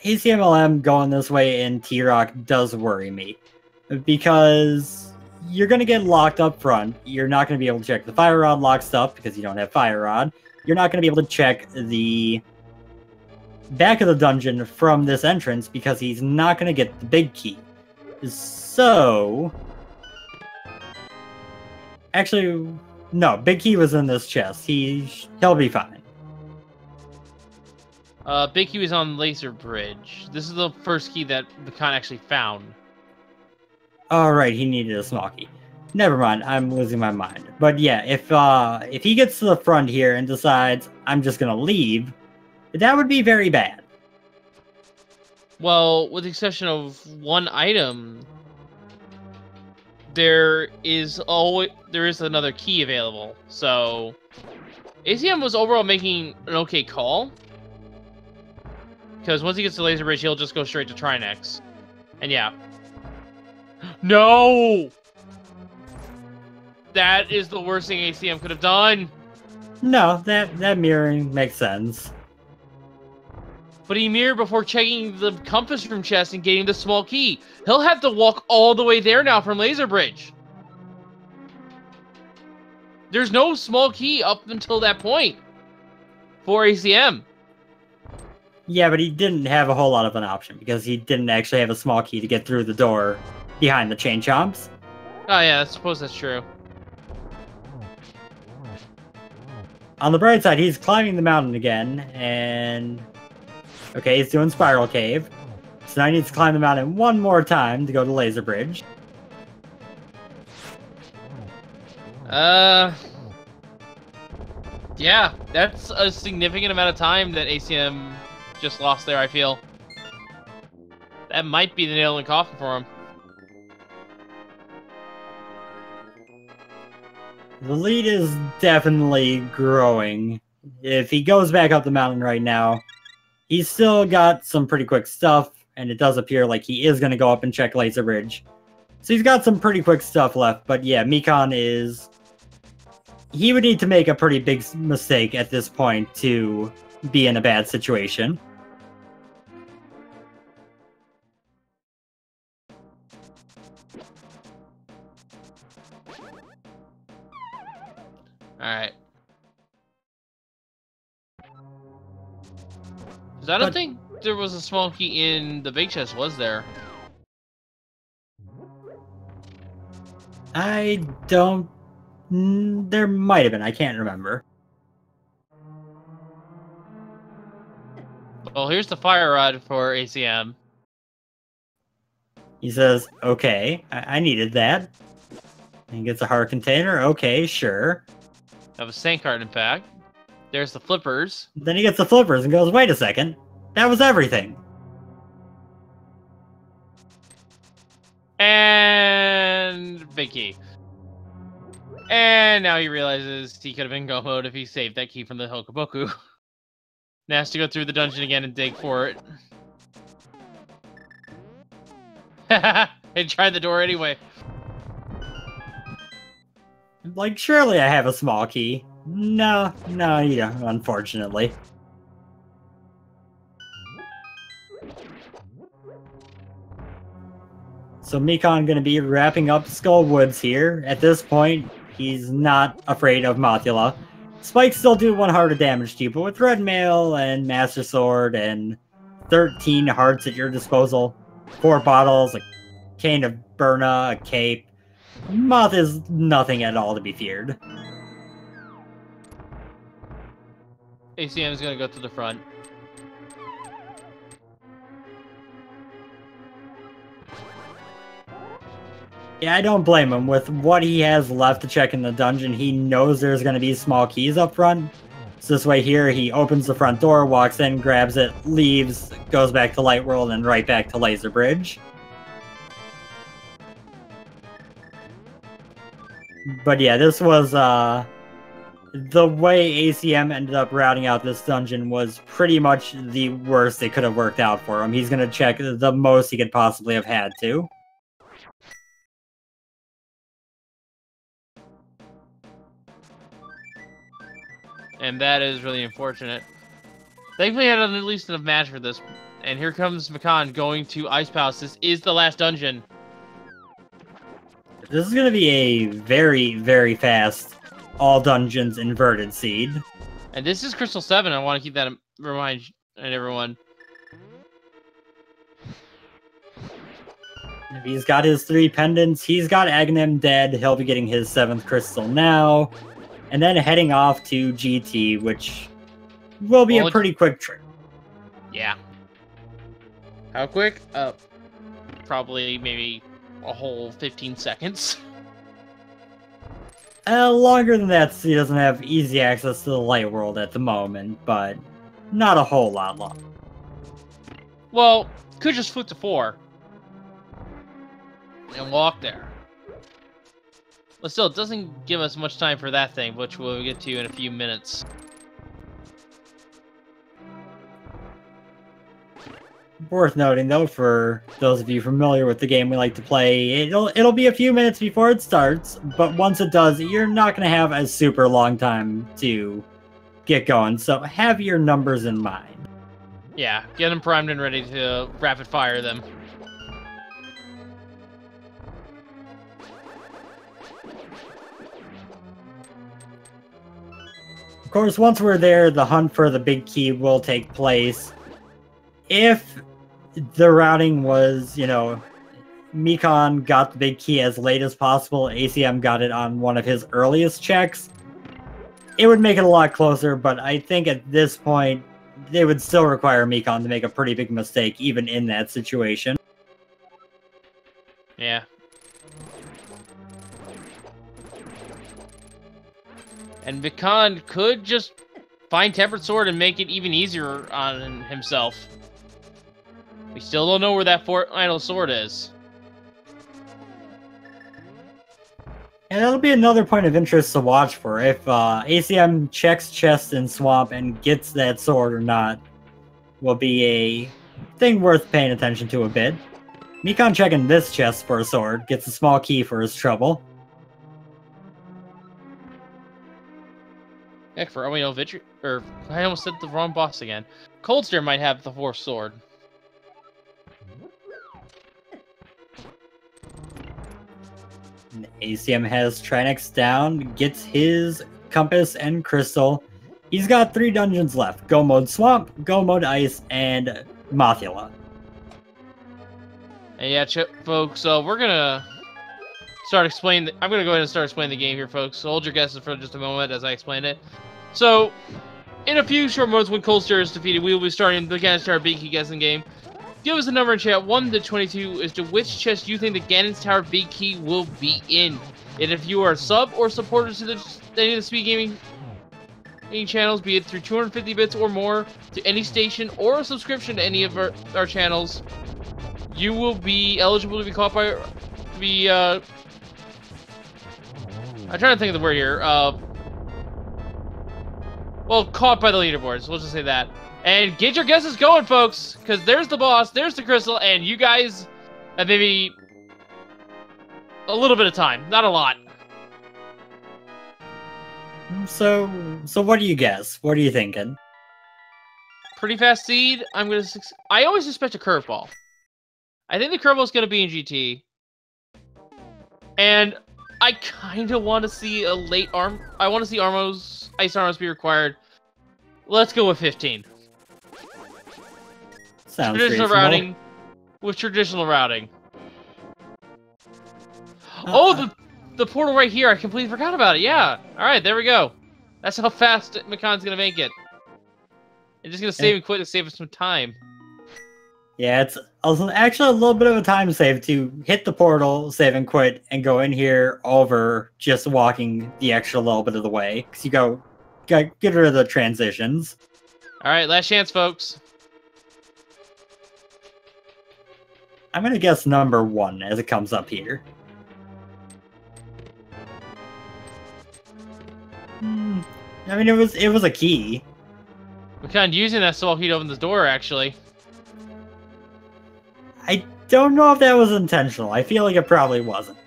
Acmlm going this way in T-Rock does worry me, because you're going to get locked up front. You're not going to be able to check the Fire Rod lock stuff because you don't have Fire Rod. You're not going to be able to check the back of the dungeon from this entrance because he's not going to get the big key. So, actually, no, big key was in this chest. He'll be fine. Big key was on Laser Bridge. This is the first key that Mikan actually found. Oh, right, he needed a small key. Never mind, I'm losing my mind. But yeah, if he gets to the front here and decides, I'm just gonna leave, that would be very bad. Well, with the exception of one item, there is another key available. So, ACM was overall making an okay call. Because once he gets to Laser Bridge, he'll just go straight to Trinex. And yeah. No! That is the worst thing ACM could have done. No, that mirroring makes sense. But he mirrored before checking the compass room chest and getting the small key. He'll have to walk all the way there now from Laser Bridge. There's no small key up until that point for ACM. Yeah, but he didn't have a whole lot of an option because he didn't actually have a small key to get through the door behind the chain chomps. Oh yeah, I suppose that's true. On the bright side, he's climbing the mountain again, and... Okay, he's doing Spiral Cave. So now he needs to climb the mountain one more time to go to Laser Bridge. Yeah, that's a significant amount of time that ACM just lost there, I feel. That might be the nail in the coffin for him. The lead is definitely growing. If he goes back up the mountain right now, he's still got some pretty quick stuff, and it does appear like he is going to go up and check Laser Bridge. So he's got some pretty quick stuff left, but yeah, Mikan is... He would need to make a pretty big mistake at this point to be in a bad situation. Alright. I don't think there was a small key in the big chest, was there? I don't... There might have been, I can't remember. Well, here's the fire rod for ACM. He says, okay, I needed that. And he gets a heart container, okay, sure. I have a sand cart, in fact. There's the flippers. Then he gets the flippers and goes, wait a second, that was everything. And big key. And now he realizes he could have been go mode if he saved that key from the Hokoboku. Now has to go through the dungeon again and dig for it. And try the door anyway. Like, surely I have a small key. No, you don't, unfortunately. So Mikan gonna be wrapping up Skull Woods here. At this point, he's not afraid of Mothula. Spikes still do 1 heart of damage to you, but with Red Mail and Master Sword and 13 hearts at your disposal, 4 bottles, a cane of Burna, a cape, Moth is nothing at all to be feared. ACM is gonna go to the front. Yeah, I don't blame him. With what he has left to check in the dungeon, he knows there's going to be small keys up front. So this way here, he opens the front door, walks in, grabs it, leaves, goes back to Light World, and right back to Laser Bridge. But yeah, this was, the way ACM ended up routing out this dungeon was pretty much the worst it could have worked out for him. He's going to check the most he could possibly have had to. And that is really unfortunate. Thankfully, I had at least enough match for this. And here comes Mikan going to Ice Palace. This is the last dungeon. This is going to be a very, very fast all dungeons inverted seed. And this is Crystal 7. I want to keep that in mind, and everyone. He's got his 3 pendants. He's got Acmlm dead. He'll be getting his 7th crystal now. And then heading off to GT, which will be a pretty quick trip. Yeah. How quick? Probably maybe a whole 15 seconds. Longer than that, so he doesn't have easy access to the light world at the moment, but not a whole lot long. Well, could just flip to 4 and walk there. But still, it doesn't give us much time for that thing, which we'll get to in a few minutes. Worth noting, though, for those of you familiar with the game we like to play, it'll be a few minutes before it starts, but once it does, you're not going to have a super long time to get going, so have your numbers in mind. Yeah, get them primed and ready to rapid fire them. Of course, once we're there, the hunt for the big key will take place. If the routing was, Mikan got the big key as late as possible, ACM got it on one of his earliest checks, it would make it a lot closer, but I think at this point, they would still require Mikan to make a pretty big mistake, even in that situation. Yeah. And Mikan could just find Tempered Sword and make it even easier on himself. We still don't know where that final sword is. And that'll be another point of interest to watch for. If ACM checks chest in Swamp and gets that sword or not, will be a thing worth paying attention to a bit. Mikan checking this chest for a sword, gets a small key for his trouble. Heck, for all we know, I almost said the wrong boss again. Coldstare might have the fourth sword. ACM has Trinex down, gets his compass and crystal. He's got 3 dungeons left. Go mode Swamp, Go mode Ice, and Mothula. And yeah, folks, we're gonna start explaining. I'm gonna go ahead and start explaining the game here, folks. So hold your guesses for just a moment as I explain it. So, in a few short moments, when Coldstare is defeated, we will be starting the Ganon Big Key guessing game. Give us a number in chat, 1 to 22, as to which chest you think the Ganon's Tower Big Key will be in. And if you are a sub or supporter to any of the Speed Gaming channels, be it through 250 bits or more, to any station, or a subscription to any of our channels, you will be eligible to be caught by... I'm trying to think of the word here. Well, caught by the leaderboards. We'll just say that. And get your guesses going, folks, because there's the boss, there's the crystal, and you guys have maybe a little bit of time, not a lot. So what do you guess? What are you thinking? Pretty fast seed. I always suspect a curveball. I think the curveball is going to be in GT, and I kind of want to see a late arm. I want to see ice armors be required. Let's go with 15. Sounds traditional routing with traditional routing. Oh, the portal right here. I completely forgot about it. Yeah. All right, there we go. That's how fast Mikan's gonna make it. It's just gonna save and quit to save us some time. Yeah, it's also actually a little bit of a time save to hit the portal, save and quit, and go in here over just walking the extra little bit of the way. Because you got get rid of the transitions. All right, last chance, folks. I'm gonna guess number 1 as it comes up here. I mean, it was a key. Mikan using that so he'd open the door, actually. I don't know if that was intentional. I feel like it probably wasn't.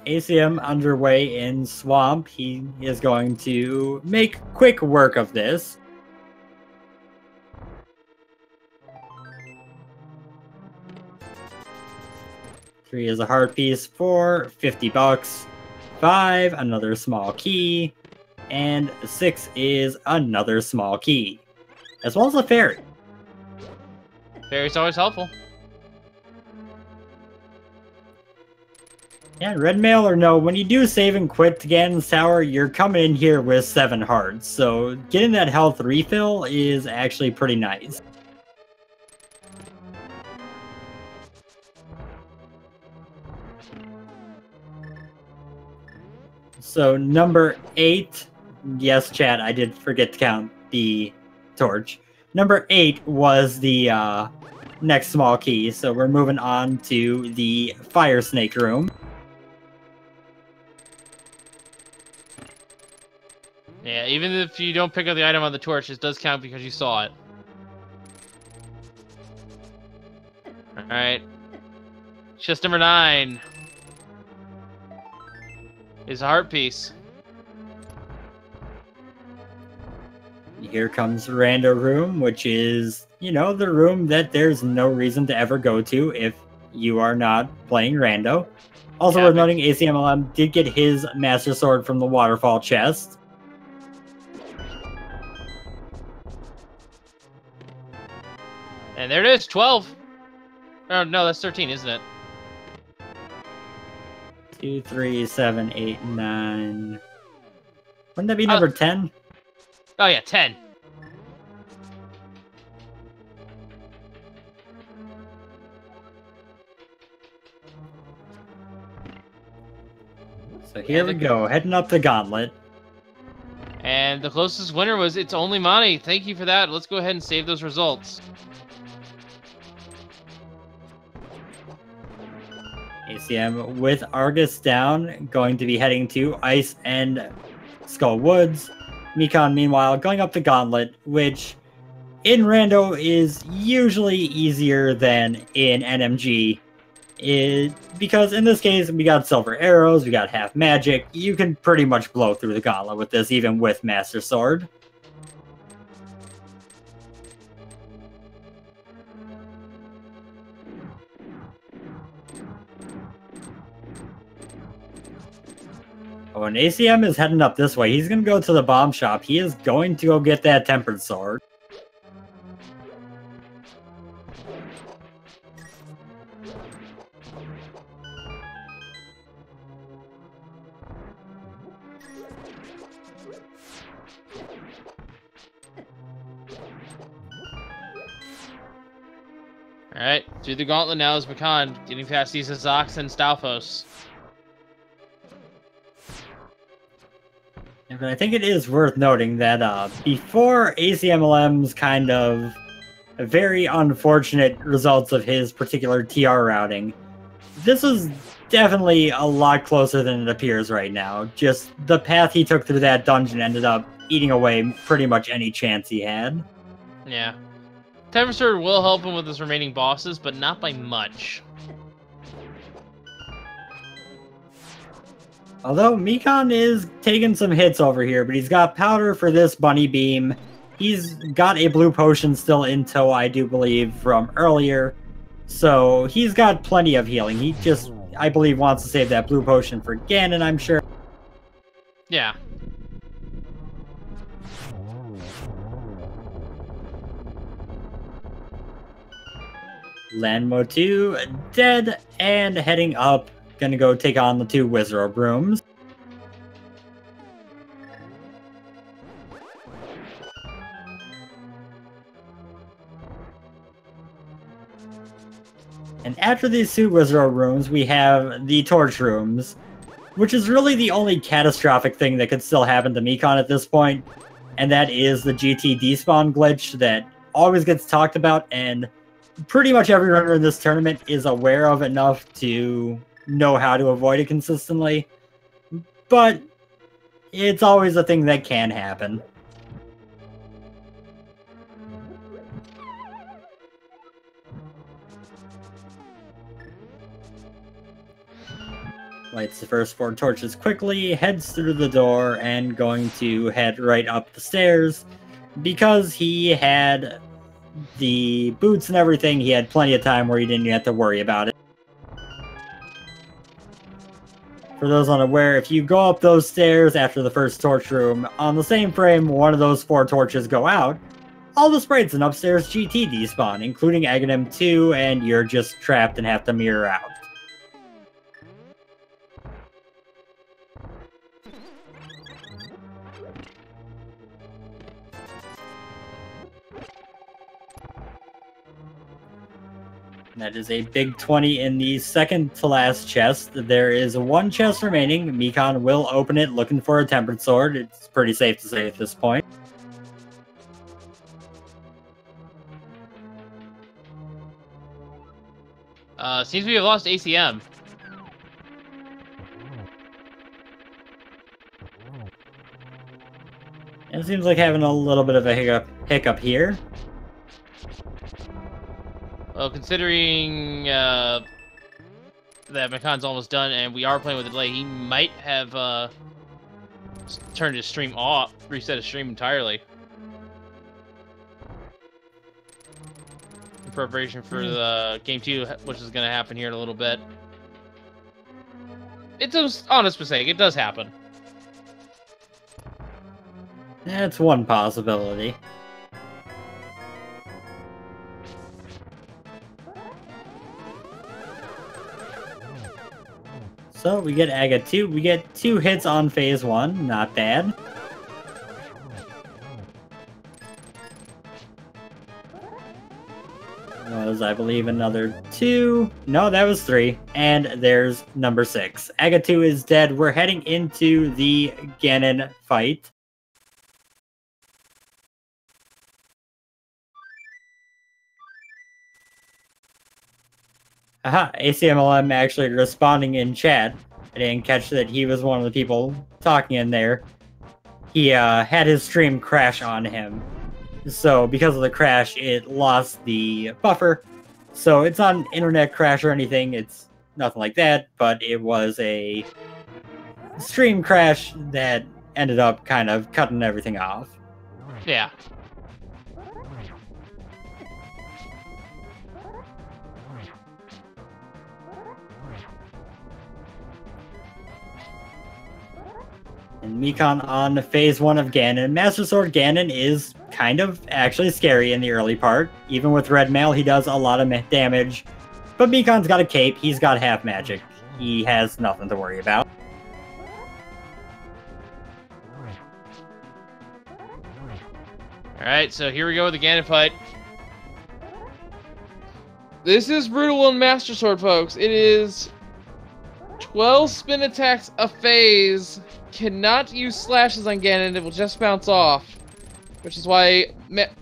ACM underway in Swamp. He is going to make quick work of this. Three is a heart piece for 50 bucks. 5, another small key. And 6 is another small key. As well as a fairy. Fairy's always helpful. Yeah, red mail or no, when you do save and quit to Ganon's Tower, you're coming in here with 7 hearts. So getting that health refill is actually pretty nice. So number 8, yes, chat, I did forget to count the torch. Number 8 was the next small key, so we're moving on to the fire snake room. Yeah, even if you don't pick up the item on the torch, it does count because you saw it. Alright. Chest number 9 is a heart piece. Here comes Rando Room, which is, you know, the room that there's no reason to ever go to if you are not playing Rando. Also worth noting, Acmlm did get his Master Sword from the Waterfall chest. And there it is, 12. Oh, no, that's 13, isn't it? 2, 3, 7, 8, 9. Wouldn't that be number 10? Oh yeah, 10. So here we go, heading up the gauntlet. And the closest winner was It's Only Monty. Thank you for that. Let's go ahead and save those results. ACM with Argus down, going to be heading to Ice and Skull Woods. Mikan, meanwhile, going up the gauntlet, which in Rando is usually easier than in NMG. Because in this case, we got silver arrows, we got half magic. You can pretty much blow through the gauntlet with this, even with Master Sword. Oh, and ACM is heading up this way. He's going to go to the bomb shop. He is going to go get that tempered sword. Alright, through the gauntlet now is Mikan, getting past these Zox and Stalfos. But I think it is worth noting that before ACMLM's kind of very unfortunate results of his particular TR routing, this is definitely a lot closer than it appears right now. Just the path he took through that dungeon ended up eating away pretty much any chance he had. Yeah. Tempered Sword will help him with his remaining bosses, but not by much. Although Mikan is taking some hits over here, but he's got powder for this bunny beam. He's got a blue potion still in tow, I do believe, from earlier. So he's got plenty of healing. He just, I believe, wants to save that blue potion for Ganon, I'm sure. Yeah. Landmo 2 dead and heading up. Gonna go take on the two Wizard Rooms. And after these two Wizard Rooms, we have the Torch Rooms, which is really the only catastrophic thing that could still happen to Mikan at this point, and that is the GT despawn glitch that always gets talked about, and pretty much every runner in this tournament is aware of enough to know how to avoid it consistently, but it's always a thing that can happen. Lights the first 4 torches quickly, heads through the door, and going to head right up the stairs. Because he had the boots and everything, he had plenty of time where he didn't have to worry about it. For those unaware, if you go up those stairs after the first torch room, on the same frame one of those 4 torches go out, all the sprites in upstairs GT despawn, including Acmlm 2, and you're just trapped and have to mirror out. That is a big 20 in the second to last chest. There is 1 chest remaining. Mikan will open it looking for a tempered sword. It's pretty safe to say at this point. Seems we have lost ACM. It seems like having a little bit of a hiccup here. Well, considering that Mikan's almost done and we are playing with a delay, he might have turned his stream off, reset his stream entirely. In preparation for the game 2, which is going to happen here in a little bit. It's an honest mistake. It does happen. That's one possibility. So we get Aga 2. We get 2 hits on phase 1. Not bad. Was, I believe, another 2. No, that was 3. And there's number 6. Aga 2 is dead. We're heading into the Ganon fight. Aha, Acmlm actually responding in chat. I didn't catch that he was one of the people talking in there. He had his stream crash on him. So because of the crash, it lost the buffer. So it's not an internet crash or anything. It's nothing like that. But it was a stream crash that ended up kind of cutting everything off. Yeah. And Mikan on phase 1 of Ganon. Master Sword Ganon is kind of actually scary in the early part. Even with red mail, he does a lot of damage. But Mikan's got a cape, he's got half magic. He has nothing to worry about. Alright, so here we go with the Ganon fight. This is brutal on Master Sword, folks. It is 12 spin attacks a phase. Cannot use slashes on Ganon, it will just bounce off. Which is why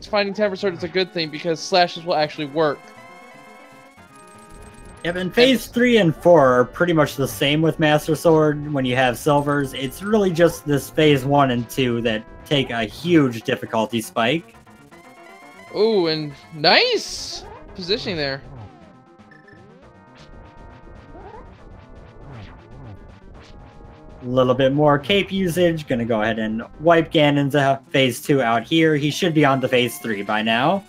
finding Temper Sword is a good thing, because slashes will actually work. Yep, and phase 3 and 4 are pretty much the same with Master Sword when you have silvers. It's really just this phase 1 and 2 that take a huge difficulty spike. Ooh, and nice positioning there. A little bit more cape usage. Gonna go ahead and wipe Ganon's phase 2 out here. He should be on to phase 3 by now.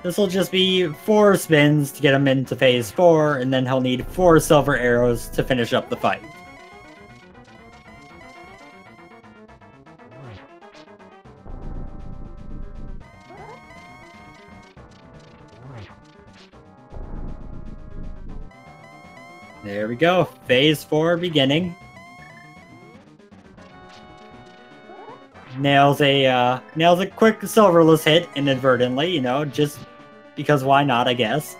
This will just be 4 spins to get him into phase 4, and then he'll need 4 silver arrows to finish up the fight. There we go. Phase 4 beginning. Nails a quick silverless hit inadvertently, you know, just because why not, I guess.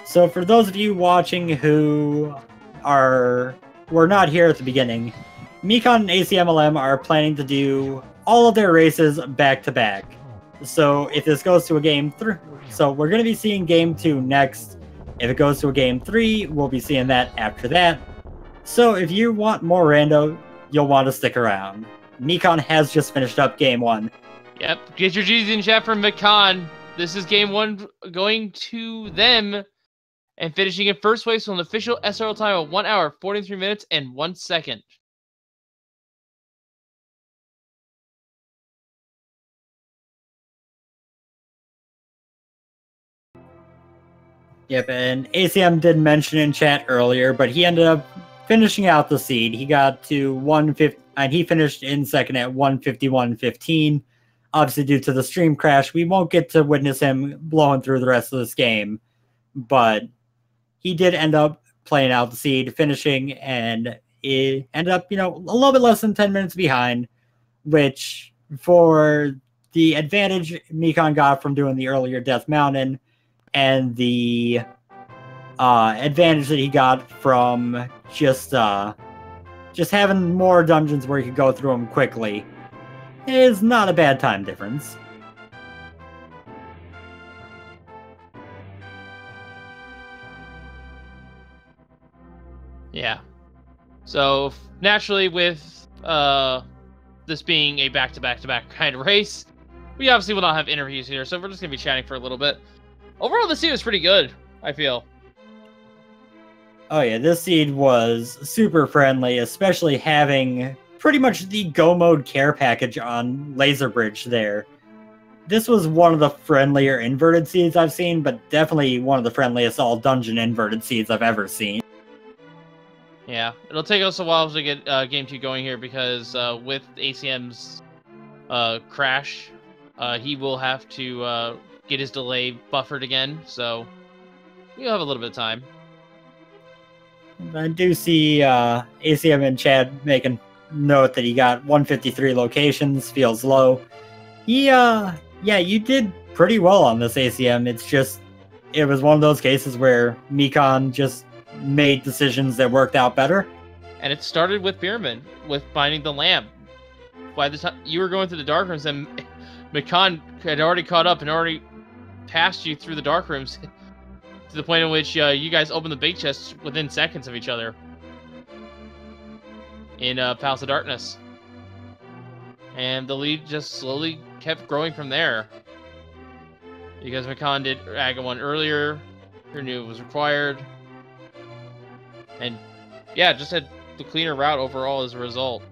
So for those of you watching who were not here at the beginning, Mikan and Acmlm are planning to do all of their races back to back. So if this goes to a game 3, so we're going to be seeing game 2 next. If it goes to a game 3, we'll be seeing that after that. So if you want more rando, you'll want to stick around. Mikan has just finished up game 1. Yep, get your G's in chat from Mikan. This is game 1 going to them and finishing in first place with an official SRL time of 1 hour, 43 minutes, and 1 second. Yep, and ACM did mention in chat earlier, but he ended up finishing out the seed. He got to 150, and he finished in second at 151.15. Obviously, due to the stream crash, we won't get to witness him blowing through the rest of this game, but he did end up playing out the seed, finishing, and it ended up, you know, a little bit less than 10 minutes behind, which for the advantage Mikan got from doing the earlier Death Mountain, and the advantage that he got from just having more dungeons where he could go through them quickly is not a bad time difference. Yeah. So naturally, with this being a back-to-back-to-back kind of race, we obviously will not have interviews here, so we're just gonna be chatting for a little bit. Overall, the seed was pretty good, I feel. Oh yeah, this seed was super friendly, especially having pretty much the Go Mode care package on Laser Bridge there. This was one of the friendlier inverted seeds I've seen, but definitely one of the friendliest all dungeon inverted seeds I've ever seen. Yeah, it'll take us a while to get Game 2 going here because with ACM's crash, he will have to get his delay buffered again, so you'll have a little bit of time. I do see ACM and Chad making note that he got 153 locations, feels low. Yeah, you did pretty well on this ACM. It's just, it was one of those cases where Mikan just made decisions that worked out better. And it started with Pyramid, with finding the lamp. By the time you were going through the dark rooms, and Mikan had already caught up and already passed you through the dark rooms to the point in which you guys opened the big chests within seconds of each other in Palace of Darkness. And the lead just slowly kept growing from there. Because Mikan did Aga 1 earlier, who knew it was required. And yeah, just had the cleaner route overall as a result.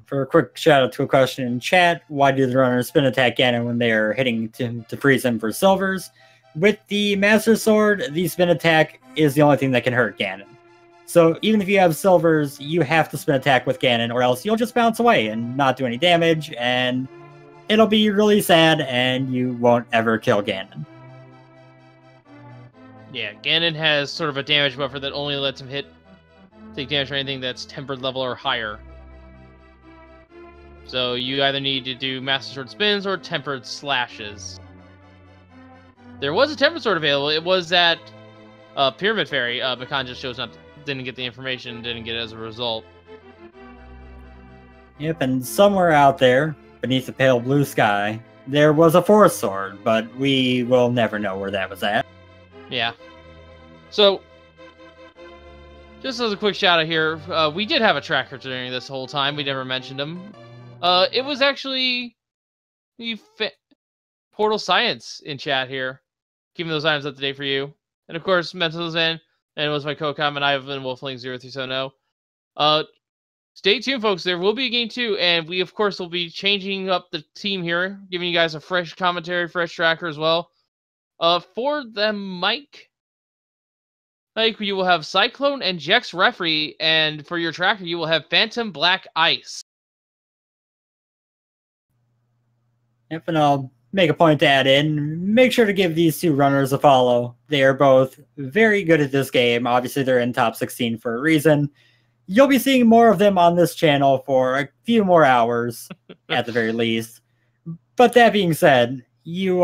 For a quick shout out to a question in chat, why do the runners spin attack Ganon when they are hitting to freeze him for silvers? With the Master Sword, the spin attack is the only thing that can hurt Ganon. So even if you have silvers, you have to spin attack with Ganon, or else you'll just bounce away and not do any damage, and it'll be really sad, and you won't ever kill Ganon. Yeah, Ganon has sort of a damage buffer that only lets him take damage for anything that's tempered level or higher. So you either need to do Master Sword spins or tempered slashes. There was a tempered sword available. It was that Pyramid Fairy. Mikan just didn't get the information, didn't get it as a result. Yep, and somewhere out there, beneath the pale blue sky, there was a forest sword, but we will never know where that was at. Yeah. So, just as a quick shout out here, we did have a tracker during this whole time. We never mentioned him. It was actually Portal Science in chat here, keeping those items up to date for you. And of course, Mental Zen, and it was my co-com, and I've been Wolfling0370. Stay tuned, folks. There will be a game 2, and we, of course, will be changing up the team here, giving you guys a fresh commentary, fresh tracker as well. For the Mike, you will have Cyclone and Jex Referee, and for your tracker, you will have Phantom Black Ice. Yep, and I'll make a point to add in, make sure to give these two runners a follow. They are both very good at this game. Obviously, they're in top 16 for a reason. You'll be seeing more of them on this channel for a few more hours, at the very least. But that being said, if you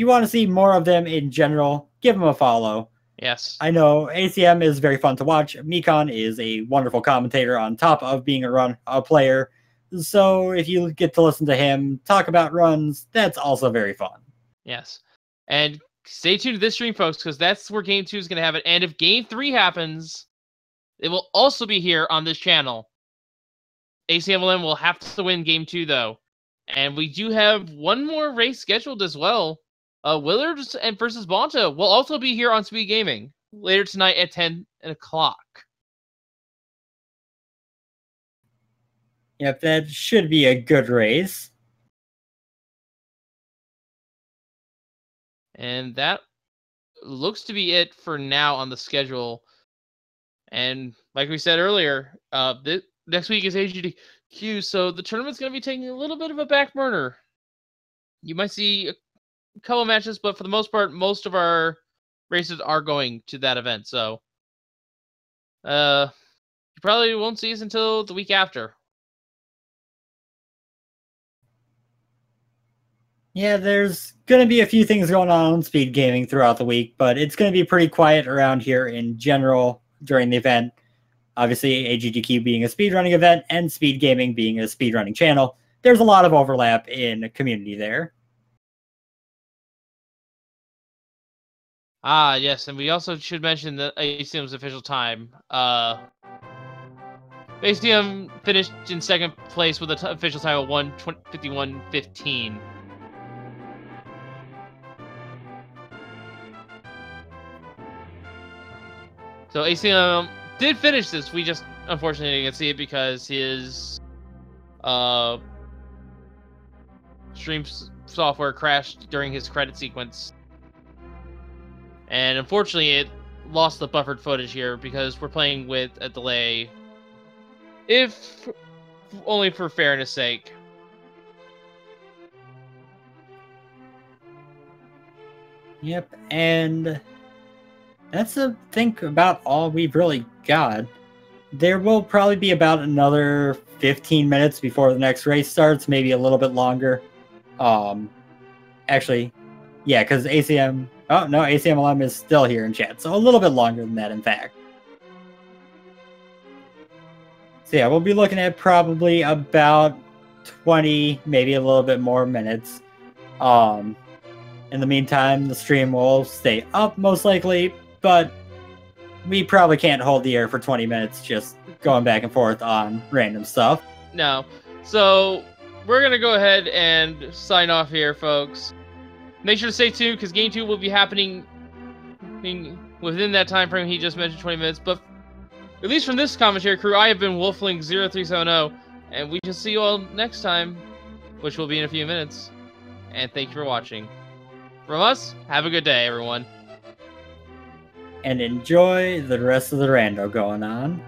want to see more of them in general, give them a follow. Yes. I know ACM is very fun to watch. Mikan is a wonderful commentator on top of being a player. So if you get to listen to him talk about runs, that's also very fun. Yes. And stay tuned to this stream, folks, because that's where Game 2 is going to have it. And if Game 3 happens, it will also be here on this channel. Acmlm will have to win Game 2, though. And we do have one more race scheduled as well. Willard versus Bonta will also be here on Speed Gaming later tonight at 10 o'clock. Yep, that should be a good race. And that looks to be it for now on the schedule. And like we said earlier, next week is AGDQ, so the tournament's going to be taking a little bit of a back burner. You might see a couple matches, but for the most part, most of our races are going to that event. So you probably won't see us until the week after. Yeah, there's going to be a few things going on Speed Gaming throughout the week, but it's going to be pretty quiet around here in general during the event. Obviously, AGDQ being a speedrunning event and Speed Gaming being a speedrunning channel, there's a lot of overlap in the community there. Ah, yes, and we also should mention the ACM's official time. ACM finished in second place with an official time of 1:51:15. So ACM did finish this. We just unfortunately didn't see it because his stream software crashed during his credit sequence. And unfortunately, it lost the buffered footage here because we're playing with a delay. If only for fairness sake. Yep, and that's I think about all we've really got. There will probably be about another 15 minutes before the next race starts, maybe a little bit longer. Actually, yeah, because ACM... Oh, no, Acmlm is still here in chat, so a little bit longer than that, in fact. So yeah, we'll be looking at probably about 20, maybe a little bit more minutes. In the meantime, the stream will stay up, most likely, but we probably can't hold the air for 20 minutes just going back and forth on random stuff. No. So, we're going to go ahead and sign off here, folks. Make sure to stay tuned, because Game 2 will be happening within that time frame he just mentioned, 20 minutes. But at least from this commentary crew, I have been Wolfling0370, and we shall see you all next time, which will be in a few minutes. And thank you for watching. From us, have a good day, everyone. And enjoy the rest of the rando going on.